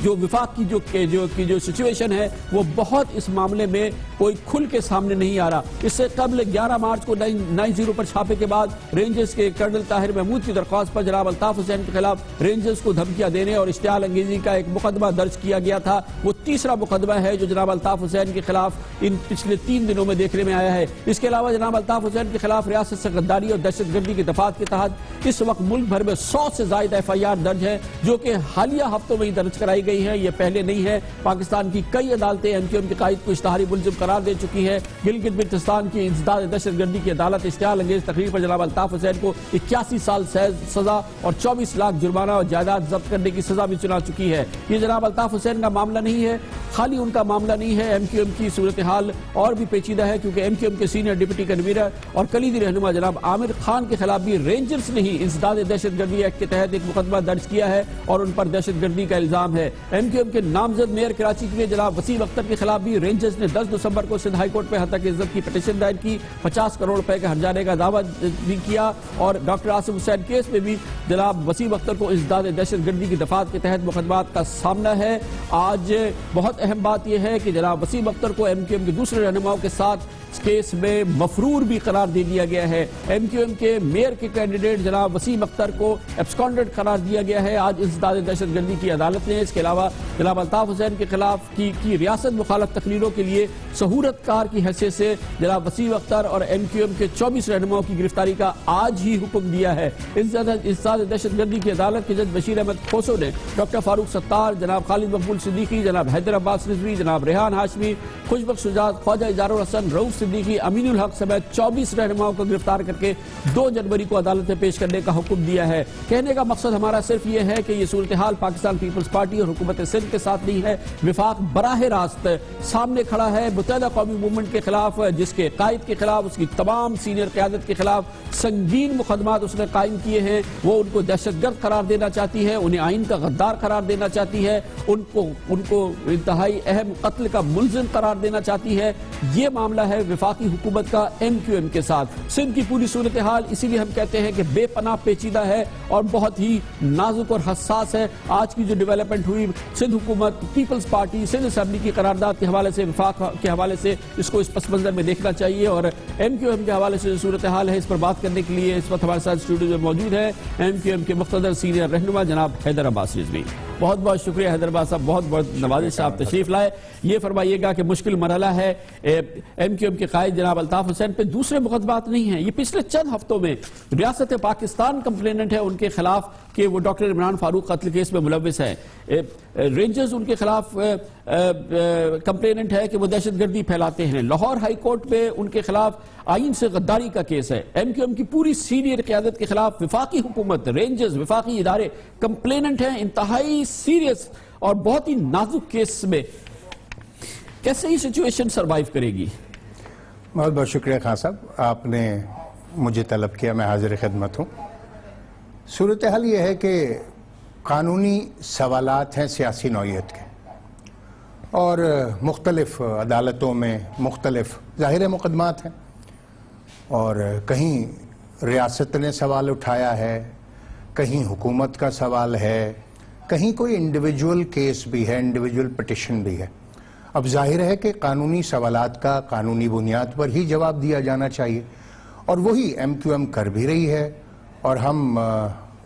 جو وفاق کی جو سچویشن ہے وہ بہت اس معاملے میں کوئی کھل کے سامنے نہیں آ رہا۔ اس سے قبل 11 مارچ کو 9-0 پر چھاپے کے بعد رینجرز کے کرنل طاہر محمود کی درخواست پر جناب الطاف حسین کے خلاف رینجرز کو دھمکیاں دینے اور اشتعال انگیزی کا ایک مقدمہ درج کیا گیا تھا۔ وہ تیسرا مقدمہ ہے جو جناب الطاف حسین کے خلاف ان پچھلے 3 دنوں میں دیکھنے میں آیا ہے۔ اس کے علاوہ جناب الطاف حسین کے خلاف ریاست سے غداری اور دہشت گردی کی دفعات کے تحت اس وقت ملک بھر میں 100 سے زائد FIR درج ہے، جو کہ حالیہ ہفتوں میں ہی درج کرائی گئی ہیں، یہ پہلے نہیں ہے۔ پاکستان کی کئی عدالتیں MQM کے قائد کو اشتہاری ملزم قرار دے چکی ہے۔ گلگت بلتستان کی انسداد دہشت گردی کی عدالت اشتعال انگیز تقریر پر جناب الطاف حسین کو 81 سال سزا اور 24 لاکھ جرمانہ اور جائیداد ضبط کرنے کی سزا بھی سنا چکی ہے۔ یہ جناب الطاف حسین کا معاملہ نہیں ہے، خالی ان کا معاملہ نہیں ہے، MQM کی صورتحال اور بھی پیچیدہ ہے، کیونکہ MQM کے سینئر ڈپٹی کنوینر اور کلیدی رہنما جناب عامر خان کے خلاف بھی رینجرز نے ہی انسداد دہشت گردی ایکٹ کے تحت ایک مقدمہ درج کیا ہے اور ان پر دہشت گردی کا الزام ہے۔ MQM کے نامزد میئر کراچی کے جناب وسیم اختر کے خلاف بھی رینجرز نے 10 دسمبر کو سندھ ہائی کورٹ میں حتیٰ کہ عزت کی پٹیشن دائر کی، 50 کروڑ روپے کا ہرجانے کا دعویٰ بھی کیا، اور ڈاکٹر عاصم حسین کیس میں بھی جناب وسیم اختر کو انسداد دہشت گردی کی دفعات کے تحت مقدمات کا سامنا ہے۔ آج بہت اہم بات یہ ہے کہ جناب وسیم اختر کو MQM کے دوسرے رہنماؤں کے ساتھ اس کیس میں مفرور بھی قرار دے دیا گیا ہے۔ MQM کے میئر کے کینڈیڈیٹ جناب وسیم اختر کو ایبسکانڈڈ قرار دیا گیا ہے آج انسداد دہشت گردی کی عدالت نے۔ اس کے علاوہ جناب الطاف حسین کے خلاف کی ریاست مخالف تقریروں کے لیے صہورت کار کی حیثیت سے جناب وسیم اختر اور MQM کے 24 رہنماؤں کی گرفتاری کا آج ہی حکم دیا ہے۔ انسداد دہشت گردی کی عدالت کے جج بشیر احمد کھوسو نے ڈاکٹر فاروق ستار، جناب خالد مقبول صدیقی، جناب حیدر عباس رضوی، جناب ریحان ہاشمی، خوشبخش شجاعت، خواجہ اظہار الحسن، رؤوف صدیقی، امین الحق سمیت 24 رہنماؤں کو گرفتار کر کے 2 جنوری کو عدالت میں پیش کرنے کا حکم دیا ہے۔ کہنے کا مقصد ہمارا صرف یہ ہے کہ یہ صورتحال پاکستان پیپلز پارٹی اور حکومت سندھ کے ساتھ نہیں ہے، وفاق براہ راست سامنے کھڑا ہے متحدہ قومی موومنٹ کے خلاف، جس کے قائد کے خلاف، اس کی تمام سینئر قیادت کے خلاف سنگین مقدمات اس نے قائم کیے ہیں۔ وہ ان کو دہشت گرد قرار دینا چاہتی ہے، انہیں آئین کا غدار قرار دینا چاہتی ہے، ان کو انتہائی اہم قتل کا ملزم قرار دینا چاہتی ہے۔ یہ معاملہ ہے وفاقی حکومت کا MQM کے ساتھ۔ سندھ کی پوری صورتحال اسی لیے ہم کہتے ہیں کہ بے پناہ پیچیدہ ہے اور بہت ہی نازک اور حساس ہے۔ آج کی جو ڈیولپمنٹ ہوئی، سندھ حکومت پیپلز پارٹی سندھ اسمبلی کی قرارداد کے حوالے سے، وفاق کے حوالے سے اس کو اس پس منظر میں دیکھنا چاہیے، اور MQM کے حوالے سے جو صورتحال ہے اس پر بات کرنے کے لیے اس وقت ہمارے ساتھ اسٹوڈیو میں موجود ہے MQM کے مقتدر سینئر رہنما جناب حیدر عباس رضوی۔ بہت بہت شکریہ حیدر عباس صاحب، بہت بہت نوازش صاحب تشریف لائے۔ یہ فرمائیے گا کہ مشکل مرحلہ ہے MQM کے قائد جناب الطاف حسین پہ دوسرے مقدمات نہیں ہیں، یہ پچھلے چند ہفتوں میں ریاست پاکستان کمپلیننٹ ہے ان کے خلاف کہ وہ ڈاکٹر عمران فاروق قتل کیس میں ملوث ہے، رینجرز ان کے خلاف کمپلیننٹ ہے کہ وہ دہشت گردی پھیلاتے ہیں، لاہور ہائی کورٹ میں ان کے خلاف آئین سے غداری کا کیس ہے، MQM کی پوری سینئر قیادت کے خلاف وفاقی حکومت، رینجرز، وفاقی ادارے کمپلیننٹ ہیں انتہائی سیریس اور بہت ہی نازک کیس میں۔ کیسے یہ سچویشن سروائیو کرے گی؟ بہت بہت شکریہ خان صاحب، آپ نے مجھے طلب کیا، میں حاضر خدمت ہوں۔ صورتحال یہ ہے کہ قانونی سوالات ہیں سیاسی نوعیت کے، اور مختلف عدالتوں میں مختلف ظاہر مقدمات ہیں، اور کہیں ریاست نے سوال اٹھایا ہے، کہیں حکومت کا سوال ہے، کہیں کوئی انڈیویجول کیس بھی ہے، انڈیویجول پٹیشن بھی ہے۔ اب ظاہر ہے کہ قانونی سوالات کا قانونی بنیاد پر ہی جواب دیا جانا چاہیے، اور وہی MQM کر بھی رہی ہے، اور ہم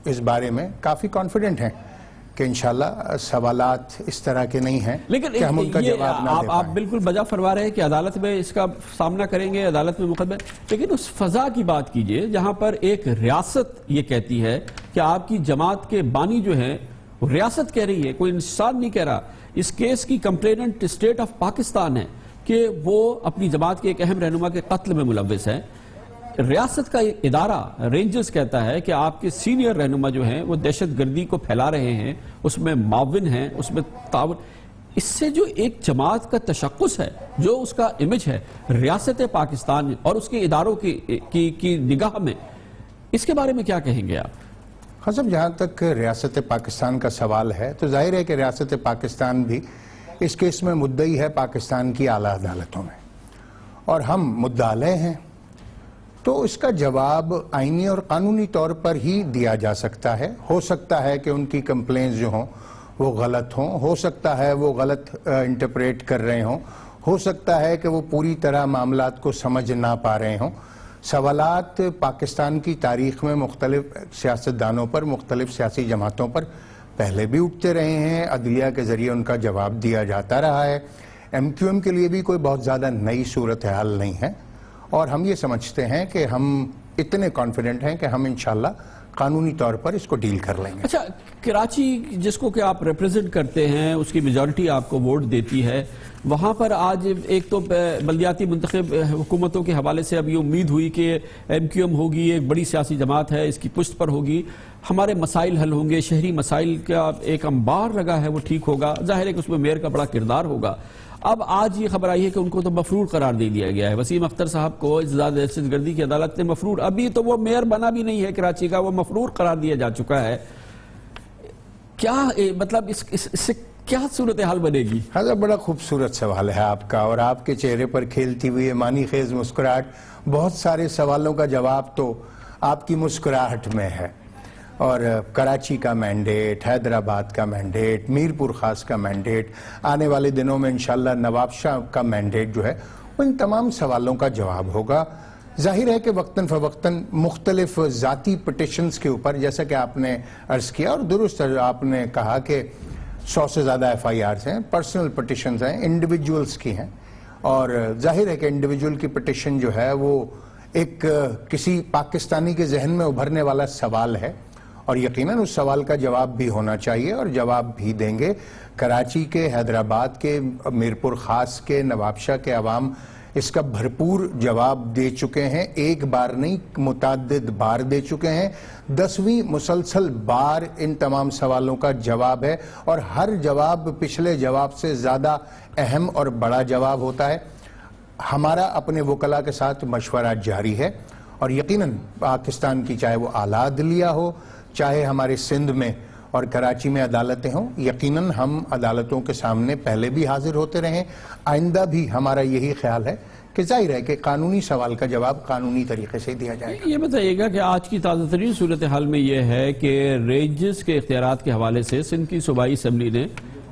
اس بارے میں کافی کانفیڈنٹ ہیں کہ انشاءاللہ سوالات اس طرح کے نہیں ہیں کہ ہم ان کا جواب نہ دے پائیں۔ آپ بالکل بجا فرما رہے ہیں کہ عدالت میں اس کا سامنا کریں گے، عدالت میں مقدمہ، لیکن اس فضا کی بات کیجئے جہاں پر ایک ریاست یہ کہتی ہے کہ آپ کی جماعت کے بانی جو ہیں، ریاست کہہ رہی ہے، کوئی انسان نہیں کہہ رہا، اس کیس کی کمپلیننٹ اسٹیٹ آف پاکستان ہے کہ وہ اپنی جماعت کے ایک اہم رہنما کے قتل میں ملوث ہے۔ ریاست کا ادارہ رینجرز کہتا ہے کہ آپ کے سینئر رہنما جو ہیں وہ دہشت گردی کو پھیلا رہے ہیں، اس میں معاون ہیں، اس میں تعاون۔ اس سے جو ایک جماعت کا تشخص ہے، جو اس کا امیج ہے ریاست پاکستان اور اس کے اداروں کی نگاہ میں، اس کے بارے میں کیا کہیں گے آپ؟ صاحب، جہاں تک ریاست پاکستان کا سوال ہے تو ظاہر ہے کہ ریاست پاکستان بھی اس کیس میں مدعی ہے پاکستان کی اعلیٰ عدالتوں میں اور ہم مدعا ہیں، تو اس کا جواب آئینی اور قانونی طور پر ہی دیا جا سکتا ہے۔ ہو سکتا ہے کہ ان کی کمپلینز جو ہوں وہ غلط ہوں، ہو سکتا ہے وہ غلط انٹرپریٹ کر رہے ہوں، ہو سکتا ہے کہ وہ پوری طرح معاملات کو سمجھ نہ پا رہے ہوں۔ سوالات پاکستان کی تاریخ میں مختلف سیاستدانوں پر، مختلف سیاسی جماعتوں پر پہلے بھی اٹھتے رہے ہیں، عدلیہ کے ذریعے ان کا جواب دیا جاتا رہا ہے۔ ایم کیو ایم کے لیے بھی کوئی بہت زیادہ نئی صورتحال نہیں ہے، اور ہم یہ سمجھتے ہیں کہ ہم اتنے کانفیڈنٹ ہیں کہ ہم انشاءاللہ قانونی طور پر اس کو ڈیل کر لیں گے۔ اچھا، کراچی جس کو کہ آپ ریپریزنٹ کرتے ہیں، اس کی میجورٹی آپ کو ووٹ دیتی ہے، وہاں پر آج ایک تو بلدیاتی منتخب حکومتوں کے حوالے سے اب یہ امید ہوئی کہ ایم کیو ایم ہوگی، ایک بڑی سیاسی جماعت ہے، اس کی پشت پر ہوگی، ہمارے مسائل حل ہوں گے، شہری مسائل کا ایک انبار لگا ہے وہ ٹھیک ہوگا، ظاہر ہے کہ اس میں میئر کا بڑا کردار ہوگا۔ اب آج یہ خبر آئی ہے کہ ان کو تو مفرور قرار دے دیا گیا ہے، وسیم اختر صاحب کو اعتزاز دہشت گردی کی عدالت نے مفرور، ابھی تو وہ میئر بنا بھی نہیں ہے کراچی کا، وہ مفرور قرار دیا جا چکا ہے۔ کیا مطلب اس سے کیا صورتحال بنے گی؟ حضرت بڑا خوبصورت سوال ہے آپ کا، اور آپ کے چہرے پر کھیلتی ہوئی معنی خیز مسکراہٹ، بہت سارے سوالوں کا جواب تو آپ کی مسکراہٹ میں ہے۔ اور کراچی کا مینڈیٹ، حیدرآباد کا مینڈیٹ، میر پور خاص کا مینڈیٹ، آنے والے دنوں میں انشاءاللہ نواب شاہ کا مینڈیٹ جو ہے، ان تمام سوالوں کا جواب ہوگا۔ ظاہر ہے کہ وقتاً فوقتاً مختلف ذاتی پٹیشنز کے اوپر، جیسا کہ آپ نے عرض کیا اور درست آپ نے کہا کہ 100 سے زیادہ ایف آئی آرز ہیں، پرسنل پٹیشنز ہیں، انڈیویجولز کی ہیں، اور ظاہر ہے کہ انڈیویجول کی پٹیشن جو ہے وہ ایک کسی پاکستانی کے ذہن میں ابھرنے والا سوال ہے، اور یقیناً اس سوال کا جواب بھی ہونا چاہیے، اور جواب بھی دیں گے۔ کراچی کے، حیدرآباد کے، میرپور خاص کے، نواب شاہ کے عوام اس کا بھرپور جواب دے چکے ہیں، ایک بار نہیں متعدد بار دے چکے ہیں، 10ویں مسلسل بار ان تمام سوالوں کا جواب ہے، اور ہر جواب پچھلے جواب سے زیادہ اہم اور بڑا جواب ہوتا ہے۔ ہمارا اپنے وکلاء کے ساتھ مشورہ جاری ہے، اور یقیناً پاکستان کی چاہے وہ اعلیٰ عدلیہ ہو، چاہے ہمارے سندھ میں اور کراچی میں عدالتیں ہوں، یقیناً ہم عدالتوں کے سامنے پہلے بھی حاضر ہوتے رہیں، آئندہ بھی ہمارا یہی خیال ہے کہ ظاہر ہے کہ قانونی سوال کا جواب قانونی طریقے سے دیا جائے گا۔ یہ بتائیے گا کہ آج کی تازہ ترین صورتحال میں یہ ہے کہ رینجز کے اختیارات کے حوالے سے سندھ کی صوبائی اسمبلی نے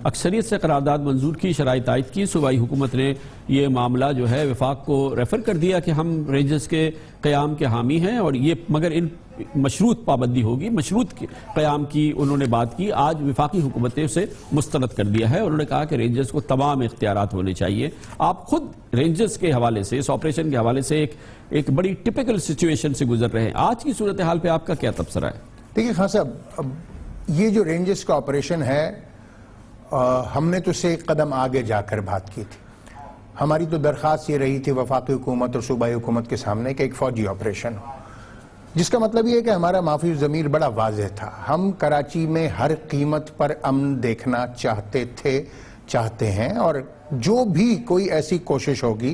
اکثریت سے قرارداد منظور کی، شرائط عائد کی، صوبائی حکومت نے یہ معاملہ جو ہے وفاق کو ریفر کر دیا کہ ہم رینجز کے قیام کے حامی ہیں، اور یہ مگر ان مشروط پابندی ہوگی، مشروط قیام کی انہوں نے بات کی۔ آج وفاقی حکومت نے اسے مسترد کر دیا ہے، انہوں نے کہا کہ رینجرز کو تمام اختیارات ہونے چاہیے۔ آپ خود رینجرز کے حوالے سے، اس آپریشن کے حوالے سے ایک بڑی ٹپیکل سچویشن سے گزر رہے ہیں، آج کی صورتحال پہ آپ کا کیا تبصرہ ہے؟ دیکھیے خان صاحب، یہ جو رینجرز کا آپریشن ہے، ہم نے تو اسے ایک قدم آگے جا کر بات کی تھی۔ ہماری تو درخواست یہ رہی تھی وفاقی حکومت اور صوبائی حکومت کے سامنے کہ ایک فوجی آپریشن ہو، جس کا مطلب یہ ہے کہ ہمارا مافی ضمیر بڑا واضح تھا، ہم کراچی میں ہر قیمت پر امن دیکھنا چاہتے ہیں، اور جو بھی کوئی ایسی کوشش ہوگی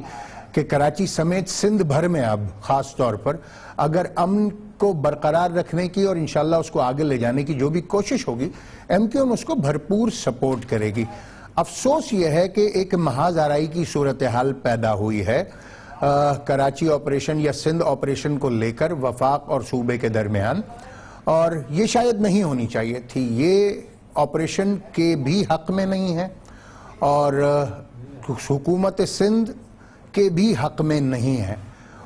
کہ کراچی سمیت سندھ بھر میں اب خاص طور پر اگر امن کو برقرار رکھنے کی اور انشاءاللہ اس کو آگے لے جانے کی جو بھی کوشش ہوگی، ایم کیو ایم اس کو بھرپور سپورٹ کرے گی۔ افسوس یہ ہے کہ ایک محاذ آرائی کی صورتحال پیدا ہوئی ہے کراچی آپریشن یا سندھ آپریشن کو لے کر وفاق اور صوبے کے درمیان، اور یہ شاید نہیں ہونی چاہیے تھی، یہ آپریشن کے بھی حق میں نہیں ہے اور حکومت سندھ کے بھی حق میں نہیں ہے،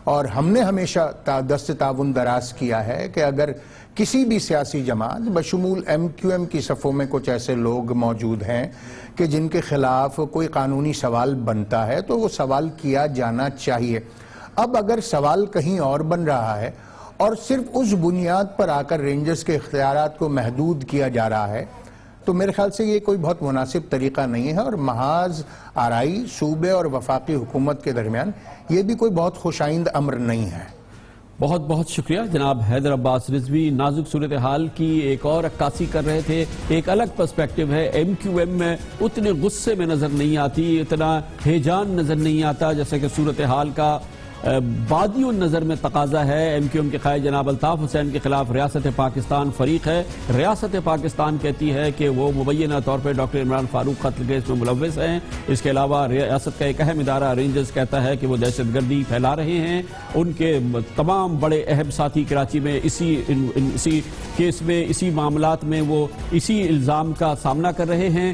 اور ہم نے ہمیشہ دست تعاون دراز کیا ہے کہ اگر کسی بھی سیاسی جماعت بشمول ایم کیو ایم کی صفوں میں کچھ ایسے لوگ موجود ہیں کہ جن کے خلاف کوئی قانونی سوال بنتا ہے تو وہ سوال کیا جانا چاہیے۔ اب اگر سوال کہیں اور بن رہا ہے اور صرف اس بنیاد پر آ کر رینجرز کے اختیارات کو محدود کیا جا رہا ہے تو میرے خیال سے یہ کوئی بہت مناسب طریقہ نہیں ہے، اور محاذ آرائی صوبے اور وفاقی حکومت کے درمیان یہ بھی کوئی بہت خوشائند امر نہیں ہے۔ بہت بہت شکریہ جناب حیدر عباس رضوی، نازک صورتحال کی ایک اور عکاسی کر رہے تھے۔ ایک الگ پرسپیکٹیو ہے، ایم کیو ایم میں اتنے غصے میں نظر نہیں آتی، اتنا ہیجان نظر نہیں آتا جیسا کہ صورتحال کا بادی النظر میں تقاضا ہے۔ ایم کیو ایم کے قائد جناب الطاف حسین کے خلاف ریاست پاکستان فریق ہے۔ ریاست پاکستان کہتی ہے کہ وہ مبینہ طور پر ڈاکٹر عمران فاروق قتل کیس میں ملوث ہیں۔ اس کے علاوہ ریاست کا ایک اہم ادارہ رینجرز کہتا ہے کہ وہ دہشت گردی پھیلا رہے ہیں۔ ان کے تمام بڑے اہم ساتھی کراچی میں اسی کیس میں، اسی معاملات میں وہ اسی الزام کا سامنا کر رہے ہیں۔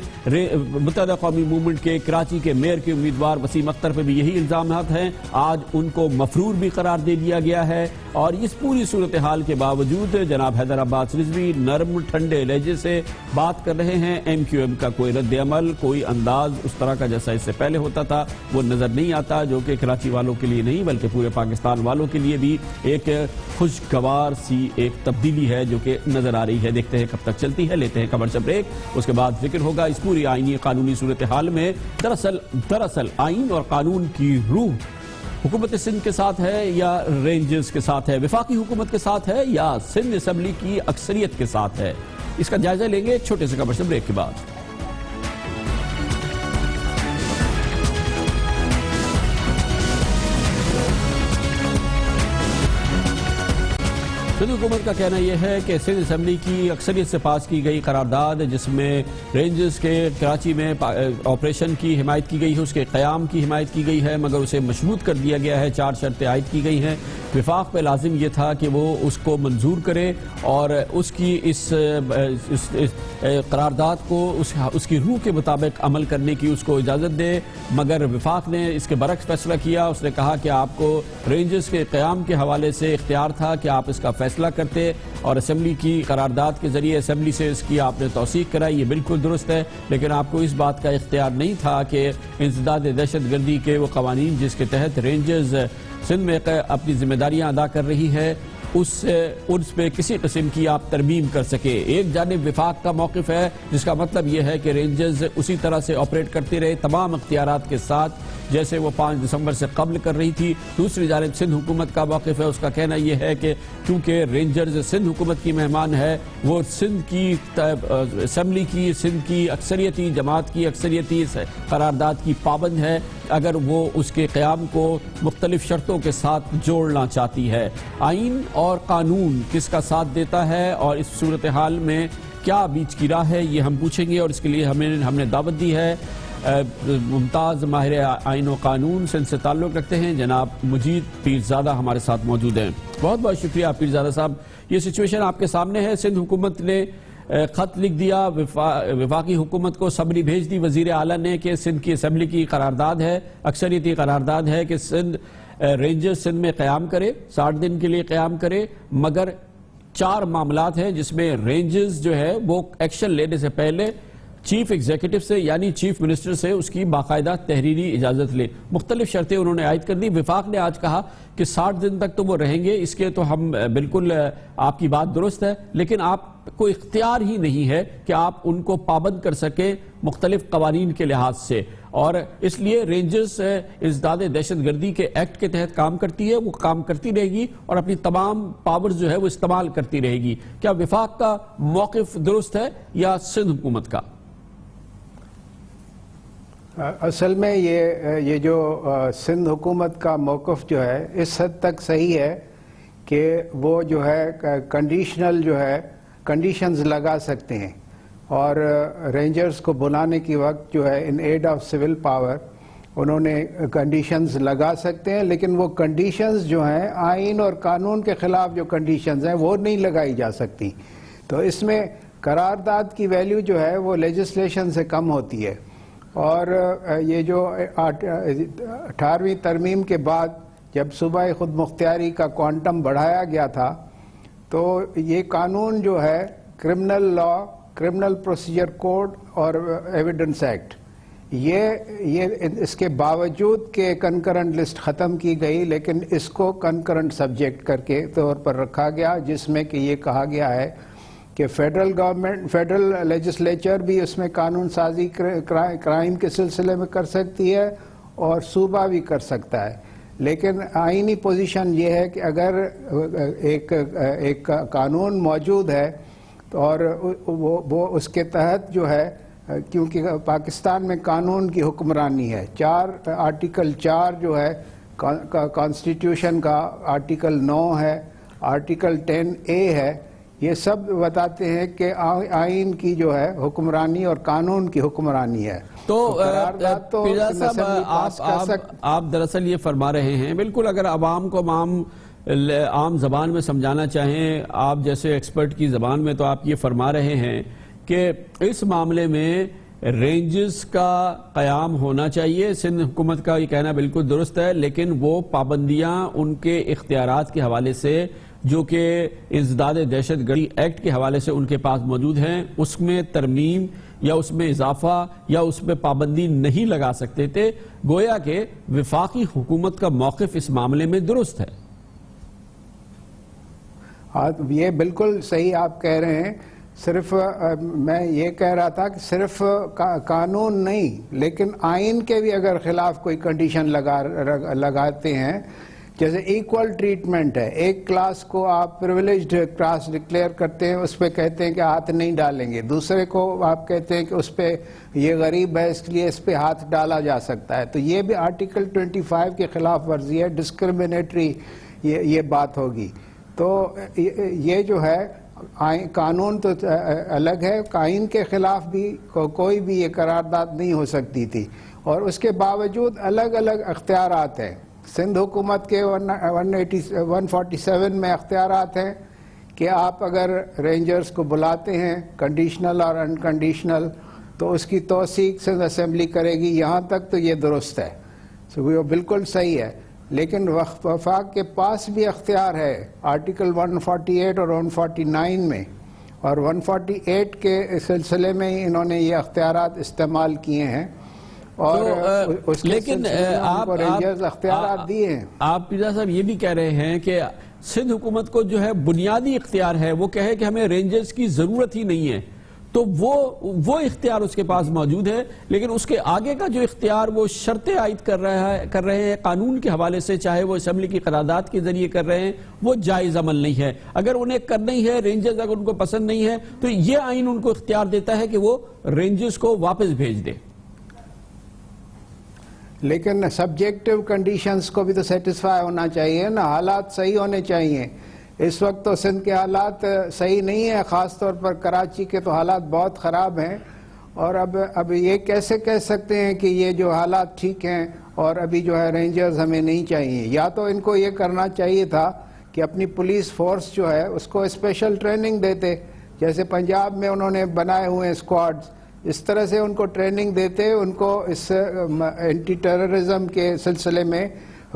متحدہ قومی موومنٹ کے کراچی کے میئر کے امیدوار وسیم اختر پہ بھی یہی الزامات ہیں۔ آج ان کو مفرور بھی قرار دے دیا گیا ہے، اور اس پوری صورتحال کے باوجود جناب حیدر عباس رضوی نرم ٹھنڈے لہجے سے بات کر رہے ہیں۔ ایم کیو ایم کا کوئی رد عمل، کوئی انداز اس طرح کا جیسا اس سے پہلے ہوتا تھا وہ نظر نہیں آتا، جو کہ کراچی والوں کے لیے نہیں بلکہ پورے پاکستان والوں کے لیے بھی ایک خوشگوار سی ایک تبدیلی ہے جو کہ نظر آ رہی ہے۔ دیکھتے ہیں کب تک چلتی ہے، لیتے ہیں خبر سے بریک، اس کے بعد ذکر ہوگا اس پوری آئینی قانونی صورتحال میں دراصل آئین اور قانون کی روح حکومت سندھ کے ساتھ ہے یا رینجرز کے ساتھ ہے، وفاقی حکومت کے ساتھ ہے یا سندھ اسمبلی کی اکثریت کے ساتھ ہے۔ اس کا جائزہ لیں گے ایک چھوٹے سے خبر سے بریک کے بعد۔ سندھ حکومت کا کہنا یہ ہے کہ سندھ اسمبلی کی اکثریت سے پاس کی گئی قرارداد جس میں رینجرز کے کراچی میں آپریشن کی حمایت کی گئی ہے، اس کے قیام کی حمایت کی گئی ہے، مگر اسے مشروط کر دیا گیا ہے، 4 شرطیں عائد کی گئی ہیں۔ وفاق پہ لازم یہ تھا کہ وہ اس کو منظور کرے اور اس کی اس قرارداد کو اس کی روح کے مطابق عمل کرنے کی اس کو اجازت دے، مگر وفاق نے اس کے برعکس فیصلہ کیا۔ اس نے کہا کہ آپ کو رینجرز کے قیام کے حوالے سے اختیار تھا کہ آپ اس کا فیصلہ کرتے، اور اسمبلی کی قرارداد کے ذریعے اسمبلی سے اس کی آپ نے توثیق کرائی، یہ بالکل درست ہے، لیکن آپ کو اس بات کا اختیار نہیں تھا کہ انسداد دہشت گردی کے وہ قوانین جس کے تحت رینجرز سندھ میں اپنی ذمہ داریاں ادا کر رہی ہے اس پہ کسی قسم کی آپ ترمیم کر سکے۔ ایک جانب وفاق کا موقف ہے جس کا مطلب یہ ہے کہ رینجرز اسی طرح سے آپریٹ کرتے رہے تمام اختیارات کے ساتھ جیسے وہ 5 دسمبر سے قبل کر رہی تھی۔ دوسری جانب سندھ حکومت کا موقف ہے، اس کا کہنا یہ ہے کہ کیونکہ رینجرز سندھ حکومت کی مہمان ہے، وہ سندھ کی اسمبلی کی، سندھ کی اکثریتی جماعت کی اکثریتی قرارداد کی پابند ہے اگر وہ اس کے قیام کو مختلف شرطوں کے ساتھ جوڑنا چاہتی ہے۔ آئین اور قانون کس کا ساتھ دیتا ہے اور اس صورتحال میں کیا بیچ کی راہ ہے، یہ ہم پوچھیں گے، اور اس کے لیے ہم نے دعوت دی ہے ممتاز ماہر آئین و قانون سندھ سے تعلق رکھتے ہیں جناب مجید پیرزادہ ہمارے ساتھ موجود ہیں۔ بہت بہت شکریہ پیرزادہ صاحب۔ یہ سچویشن آپ کے سامنے ہے، سندھ حکومت نے خط لکھ دیا وفاقی حکومت کو، سمری بھیج دی وزیر اعلیٰ نے کہ سندھ کی اسمبلی کی قرارداد ہے، اکثریتی قرارداد ہے کہ سندھ رینجرز سندھ میں قیام کرے، 60 دن کے لیے قیام کرے، مگر 4 معاملات ہیں جس میں رینجرز جو ہے وہ ایکشن لینے سے پہلے چیف ایگزیکٹو سے یعنی چیف منسٹر سے اس کی باقاعدہ تحریری اجازت لے۔ مختلف شرطیں انہوں نے عائد کر دی۔ وفاق نے آج کہا کہ 60 دن تک تو وہ رہیں گے، اس کے تو ہم بالکل آپ کی بات درست ہے، لیکن آپ کو اختیار ہی نہیں ہے کہ آپ ان کو پابند کر سکیں مختلف قوانین کے لحاظ سے، اور اس لیے رینجرز انسداد دہشت گردی کے ایکٹ کے تحت کام کرتی ہے، وہ کام کرتی رہے گی اور اپنی تمام پاورز جو ہے وہ استعمال کرتی رہے گی۔ کیا وفاق کا موقف درست ہے یا سندھ حکومت کا؟ اصل میں یہ جو سندھ حکومت کا موقف جو ہے اس حد تک صحیح ہے کہ وہ جو ہے کنڈیشنل جو ہے کنڈیشنز لگا سکتے ہیں، اور رینجرز کو بلانے کی وقت جو ہے ان ایڈ آف سول پاور انہوں نے کنڈیشنز لگا سکتے ہیں، لیکن وہ کنڈیشنز جو ہیں آئین اور قانون کے خلاف جو کنڈیشنز ہیں وہ نہیں لگائی جا سکتی۔ تو اس میں قرارداد کی ویلیو جو ہے وہ لیجسلیشن سے کم ہوتی ہے، اور یہ جو 18ویں ترمیم کے بعد جب صوبہ خود مختاری کا کوانٹم بڑھایا گیا تھا تو یہ قانون جو ہے criminal law, criminal procedure code اور ایویڈنس ایکٹ، یہ اس کے باوجود کہ کنکرنٹ لسٹ ختم کی گئی لیکن اس کو کنکرنٹ سبجیکٹ کر کے طور پر رکھا گیا، جس میں کہ یہ کہا گیا ہے کہ فیڈرل گورنمنٹ، فیڈرل لیجسلیچر بھی اس میں قانون سازی کرائم کے سلسلے میں کر سکتی ہے اور صوبہ بھی کر سکتا ہے، لیکن آئینی پوزیشن یہ ہے کہ اگر ایک قانون موجود ہے اور وہ اس کے تحت جو ہے، کیونکہ پاکستان میں قانون کی حکمرانی ہے، آرٹیکل 4 جو ہے کانسٹیٹیوشن کا آرٹیکل 9 ہے، آرٹیکل 10A ہے، یہ سب بتاتے ہیں کہ آئین کی جو ہے حکمرانی اور قانون کی حکمرانی ہے۔ تو پیرزادہ صاحب آپ دراصل یہ فرما رہے ہیں، بالکل اگر عوام کو عام زبان میں سمجھانا چاہیں، آپ جیسے ایکسپرٹ کی زبان میں، تو آپ یہ فرما رہے ہیں کہ اس معاملے میں رینجز کا قیام ہونا چاہیے۔ سندھ حکومت کا یہ کہنا بالکل درست ہے، لیکن وہ پابندیاں ان کے اختیارات کے حوالے سے جو کہ انسداد دہشت گردی ایکٹ کے حوالے سے ان کے پاس موجود ہیں، اس میں ترمیم یا اس میں اضافہ یا اس میں پابندی نہیں لگا سکتے تھے، گویا کہ وفاقی حکومت کا موقف اس معاملے میں درست ہے۔ یہ بالکل صحیح آپ کہہ رہے ہیں، صرف میں یہ کہہ رہا تھا کہ صرف قانون نہیں، لیکن آئین کے بھی اگر خلاف کوئی کنڈیشن لگاتے ہیں، جیسے ایکول ٹریٹمنٹ ہے، ایک کلاس کو آپ پریویلیجڈ کلاس ڈکلیئر کرتے ہیں، اس پہ کہتے ہیں کہ ہاتھ نہیں ڈالیں گے، دوسرے کو آپ کہتے ہیں کہ اس پہ یہ غریب ہے اس لیے اس پہ ہاتھ ڈالا جا سکتا ہے، تو یہ بھی آرٹیکل 25 کے خلاف ورزی ہے، ڈسکرمنیٹری یہ بات ہوگی۔ تو یہ جو ہے قانون تو الگ ہے، آئین کے خلاف بھی کوئی بھی یہ قرارداد نہیں ہو سکتی تھی، اور اس کے باوجود الگ الگ اختیارات ہیں۔ سندھ حکومت کے 147 میں اختیارات ہیں کہ آپ اگر رینجرز کو بلاتے ہیں کنڈیشنل اور انکنڈیشنل تو اس کی توثیق سندھ اسمبلی کرے گی، یہاں تک تو یہ درست ہے، وہ بالکل صحیح ہے۔ لیکن وفاق کے پاس بھی اختیار ہے آرٹیکل 148 اور 149 میں، اور 148 کے سلسلے میں انہوں نے یہ اختیارات استعمال کیے ہیں، اور اس کے سلسلے میں ان کو رینجرز اختیارات دیے ہیں۔ آپ پیرزادہ صاحب یہ بھی کہہ رہے ہیں کہ سندھ حکومت کو جو ہے بنیادی اختیار ہے، وہ کہے کہ ہمیں رینجرز کی ضرورت ہی نہیں ہے، تو وہ اختیار اس کے پاس موجود ہے، لیکن اس کے آگے کا جو اختیار وہ شرطیں عائد کر رہے ہیں قانون کے حوالے سے، چاہے وہ اسمبلی کی قرارداد کے ذریعے کر رہے ہیں، وہ جائز عمل نہیں ہے۔ اگر انہیں کرنا ہی ہے، رینجرز اگر ان کو پسند نہیں ہے، تو یہ آئین ان کو اختیار دیتا ہے کہ وہ رینجرز کو واپس بھیج دے۔ لیکن سبجیکٹیو کنڈیشنز کو بھی تو سیٹسفائی ہونا چاہیے نا، حالات صحیح ہونے چاہیے۔ اس وقت تو سندھ کے حالات صحیح نہیں ہیں، خاص طور پر کراچی کے تو حالات بہت خراب ہیں، اور اب یہ کیسے کہہ سکتے ہیں کہ یہ جو حالات ٹھیک ہیں اور ابھی جو ہے رینجرز ہمیں نہیں چاہیے؟ یا تو ان کو یہ کرنا چاہیے تھا کہ اپنی پولیس فورس جو ہے اس کو اسپیشل ٹریننگ دیتے، جیسے پنجاب میں انہوں نے بنائے ہوئے اسکواڈز، اس طرح سے ان کو ٹریننگ دیتے، ان کو اس اینٹی ٹیررزم کے سلسلے میں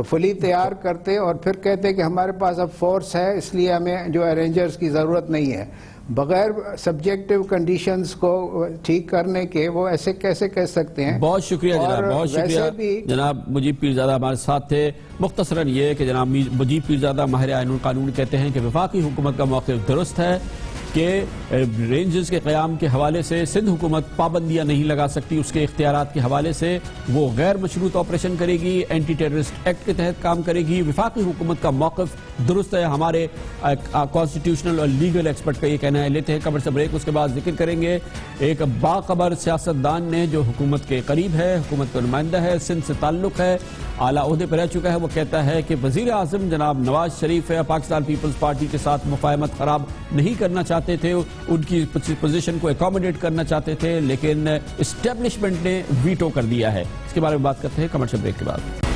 فلی تیار کرتے، اور پھر کہتے کہ ہمارے پاس اب فورس ہے اس لیے ہمیں جو ہے رینجرز کی ضرورت نہیں ہے۔ بغیر سبجیکٹیو کنڈیشنز کو ٹھیک کرنے کے وہ ایسے کیسے کہہ سکتے ہیں؟ بہت شکریہ جناب، بہت شکریہ جناب مجیب پیرزادہ ہمارے ساتھ تھے۔ مختصراً یہ کہ جناب مجیب پیرزادہ ماہر آئین قانون کہتے ہیں کہ وفاقی حکومت کا موقف درست ہے کہ رینجز کے قیام کے حوالے سے سندھ حکومت پابندیاں نہیں لگا سکتی، اس کے اختیارات کے حوالے سے وہ غیر مشروط آپریشن کرے گی، اینٹی ٹیررسٹ ایکٹ کے تحت کام کرے گی۔ وفاقی حکومت کا موقف درست ہے، ہمارے کانسٹیٹیوشنل اور لیگل ایکسپرٹ کا یہ کہنا ہے۔ لیتے ہیں خبر سے بریک، اس کے بعد ذکر کریں گے ایک باخبر سیاستدان نے جو حکومت کے قریب ہے، حکومت کا نمائندہ ہے، سندھ سے تعلق ہے، اعلیٰ عہدے پر رہ چکا ہے، وہ کہتا ہے کہ وزیر اعظم جناب نواز شریف پاکستان پیپلز پارٹی کے ساتھ مفاہمت خراب نہیں کرنا چاہتے تھے، ان کی پوزیشن کو اکوموڈیٹ کرنا چاہتے تھے، لیکن اسٹیبلشمنٹ نے ویٹو کر دیا ہے۔ اس کے بارے میں بات کرتے ہیں کمرشل بریک کے بعد۔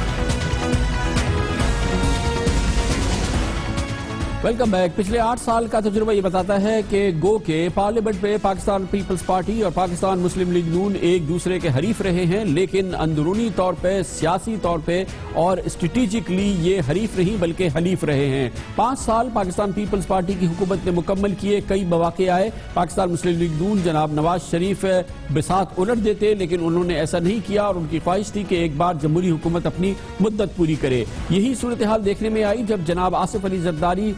Welcome back. پچھلے 8 سال کا تجربہ یہ بتاتا ہے کہ گو کے پارلیمنٹ میں پاکستان پیپلز پارٹی اور پاکستان مسلم لیگ نون ایک دوسرے کے حریف رہے ہیں، لیکن اندرونی طور پہ، سیاسی طور پہ اور اسٹریٹجکلی یہ حریف نہیں بلکہ حلیف رہے ہیں۔ 5 سال پاکستان پیپلز پارٹی کی حکومت نے مکمل کیے، کئی مواقع آئے پاکستان مسلم لیگ نون جناب نواز شریف بساط الٹ دیتے، لیکن انہوں نے ایسا نہیں کیا، اور ان کی خواہش تھی کہ ایک بار جمہوری حکومت اپنی مدت پوری کرے۔ یہی صورتحال دیکھنے میں آئی جب جناب آصف علی زرداری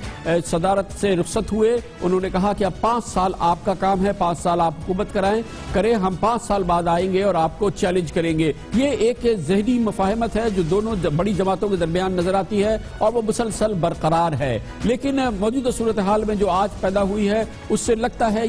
صدارت سے رخصت ہوئے۔ انہوں نے کہا کہ اب 5 سال آپ کا کام ہے، 5 سال آپ حکومت کریں، ہم 5 سال بعد آئیں گے اور آپ کو چیلنج کریں گے۔ یہ ایک ذہنی مفاہمت ہے جو دونوں بڑی جماعتوں کے درمیان نظر آتی ہے، اور وہ مسلسل برقرار ہے، لیکن موجودہ صورتحال میں جو آج پیدا ہوئی ہے اس سے لگتا ہے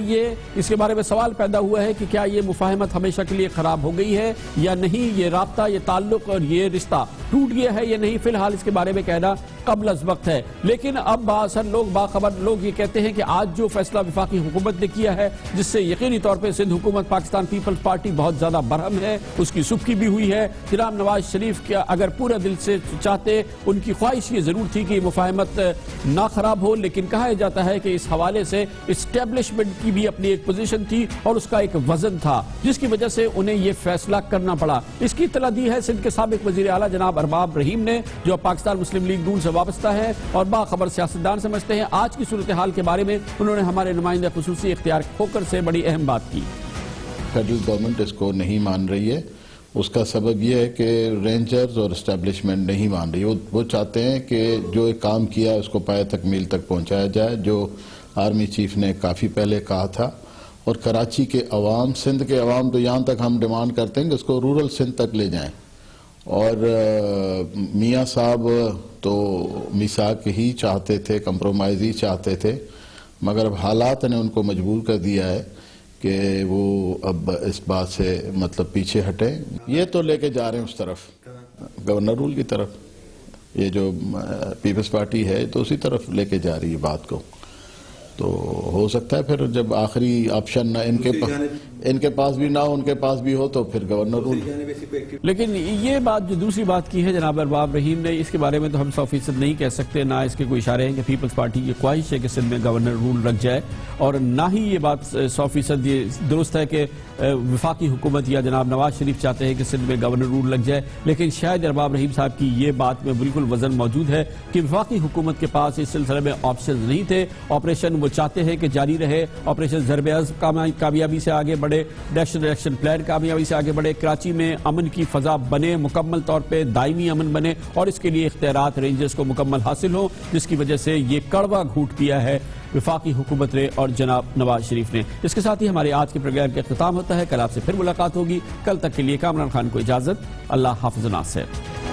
اس کے بارے میں سوال پیدا ہوا ہے کہ کیا یہ مفاہمت ہمیشہ کے لیے خراب ہو گئی ہے یا نہیں، یہ رابطہ، یہ تعلق اور یہ رشتہ ٹوٹ گیا ہے یا نہیں فی الحال اس کے بارے میں کہنا قبل از وقت ہے، لیکن اب بااثر لوگ باخبر لوگ یہ کہتے ہیں کہ آج جو فیصلہ وفاقی حکومت نے کیا ہے، جس سے یقینی طور پہ سندھ حکومت پاکستان پیپلز پارٹی بہت زیادہ برہم ہے، اس کی سبکی بھی ہوئی ہے۔ جناب نواز شریف کیا اگر پورا دل سے چاہتے، ان کی خواہش یہ ضرور تھی کہ یہ مفاہمت نہ خراب ہو، لیکن کہا جاتا ہے کہ اس حوالے سے اسٹیبلشمنٹ کی بھی اپنی ایک پوزیشن تھی اور اس کا ایک وزن تھا، جس کی وجہ سے انہیں یہ فیصلہ کرنا پڑا۔ اس کی اطلاع دی ہے سندھ کے سابق وزیر اعلیٰ جناب ارباب رحیم نے، جو پاکستان مسلم لیگ نون سے وابستہ ہے اور باخبر سیاستدان سمجھتے ہیں۔ آج کی صورتحال کے بارے میں انہوں نے ہمارے نمائندہ خصوصی اختیار کھوکر سے بڑی اہم بات کی۔ فیڈرل گورنمنٹ اس کو نہیں مان رہی ہے، اس کا سبب یہ ہے کہ رینجرز اور اسٹیبلشمنٹ نہیں مان رہی، وہ چاہتے ہیں کہ جو ایک کام کیا ہے اس کو پایہ تکمیل تک پہنچایا جائے، جو آرمی چیف نے کافی پہلے کہا تھا، اور کراچی کے عوام، سندھ کے عوام تو یہاں تک ہم ڈیمانڈ کرتے ہیں کہ اس کو رورل سندھ تک لے جائیں، اور میاں صاحب تو میثاق ہی چاہتے تھے، کمپرومائز ہی چاہتے تھے، مگر اب حالات نے ان کو مجبور کر دیا ہے کہ وہ اب اس بات سے مطلب پیچھے ہٹیں۔ یہ تو لے کے جا رہے ہیں اس طرف، گورنر رول کی طرف، یہ جو پیپلز پارٹی ہے تو اسی طرف لے کے جا رہی ہے بات کو، تو ہو سکتا ہے پھر جب آخری آپشن نہ ان کے پاس بھی نہ ہو، ان کے پاس بھی ہو، تو پھر گورنر رول۔ لیکن یہ بات جو دوسری بات کی ہے جناب ارباب رحیم نے، اس کے بارے میں تو ہم 100% نہیں کہہ سکتے، نہ اس کے کوئی اشارے ہیں کہ پیپلز پارٹی کی خواہش ہے کہ سندھ میں گورنر رول رکھ جائے، اور نہ ہی یہ بات 100% یہ درست ہے کہ وفاقی حکومت یا جناب نواز شریف چاہتے ہیں کہ سندھ میں گورنر رول لگ جائے، لیکن شاید ارباب رحیم صاحب کی یہ بات میں بالکل وزن موجود ہے کہ وفاقی حکومت کے پاس اس سلسلے میں آپشن نہیں تھے۔ آپریشن وہ چاہتے ہیں کہ جاری رہے، آپریشن ضرب عزم کامیابی سے آگے بڑھے، نیشنل الیکشن پلان کامیابی سے آگے بڑھے، کراچی میں امن کی فضا بنے، مکمل طور پہ دائمی امن بنے، اور اس کے لیے اختیارات رینجرز کو مکمل حاصل ہوں، جس کی وجہ سے یہ کڑوا گھونٹ پیا ہے وفاقی حکومت نے اور جناب نواز شریف نے۔ اس کے ساتھ ہی ہمارے آج کے پروگرام کا اختتام ہوتا ہے۔ کل آپ سے پھر ملاقات ہوگی، کل تک کے لیے کامران خان کو اجازت، اللہ حافظ ناصر۔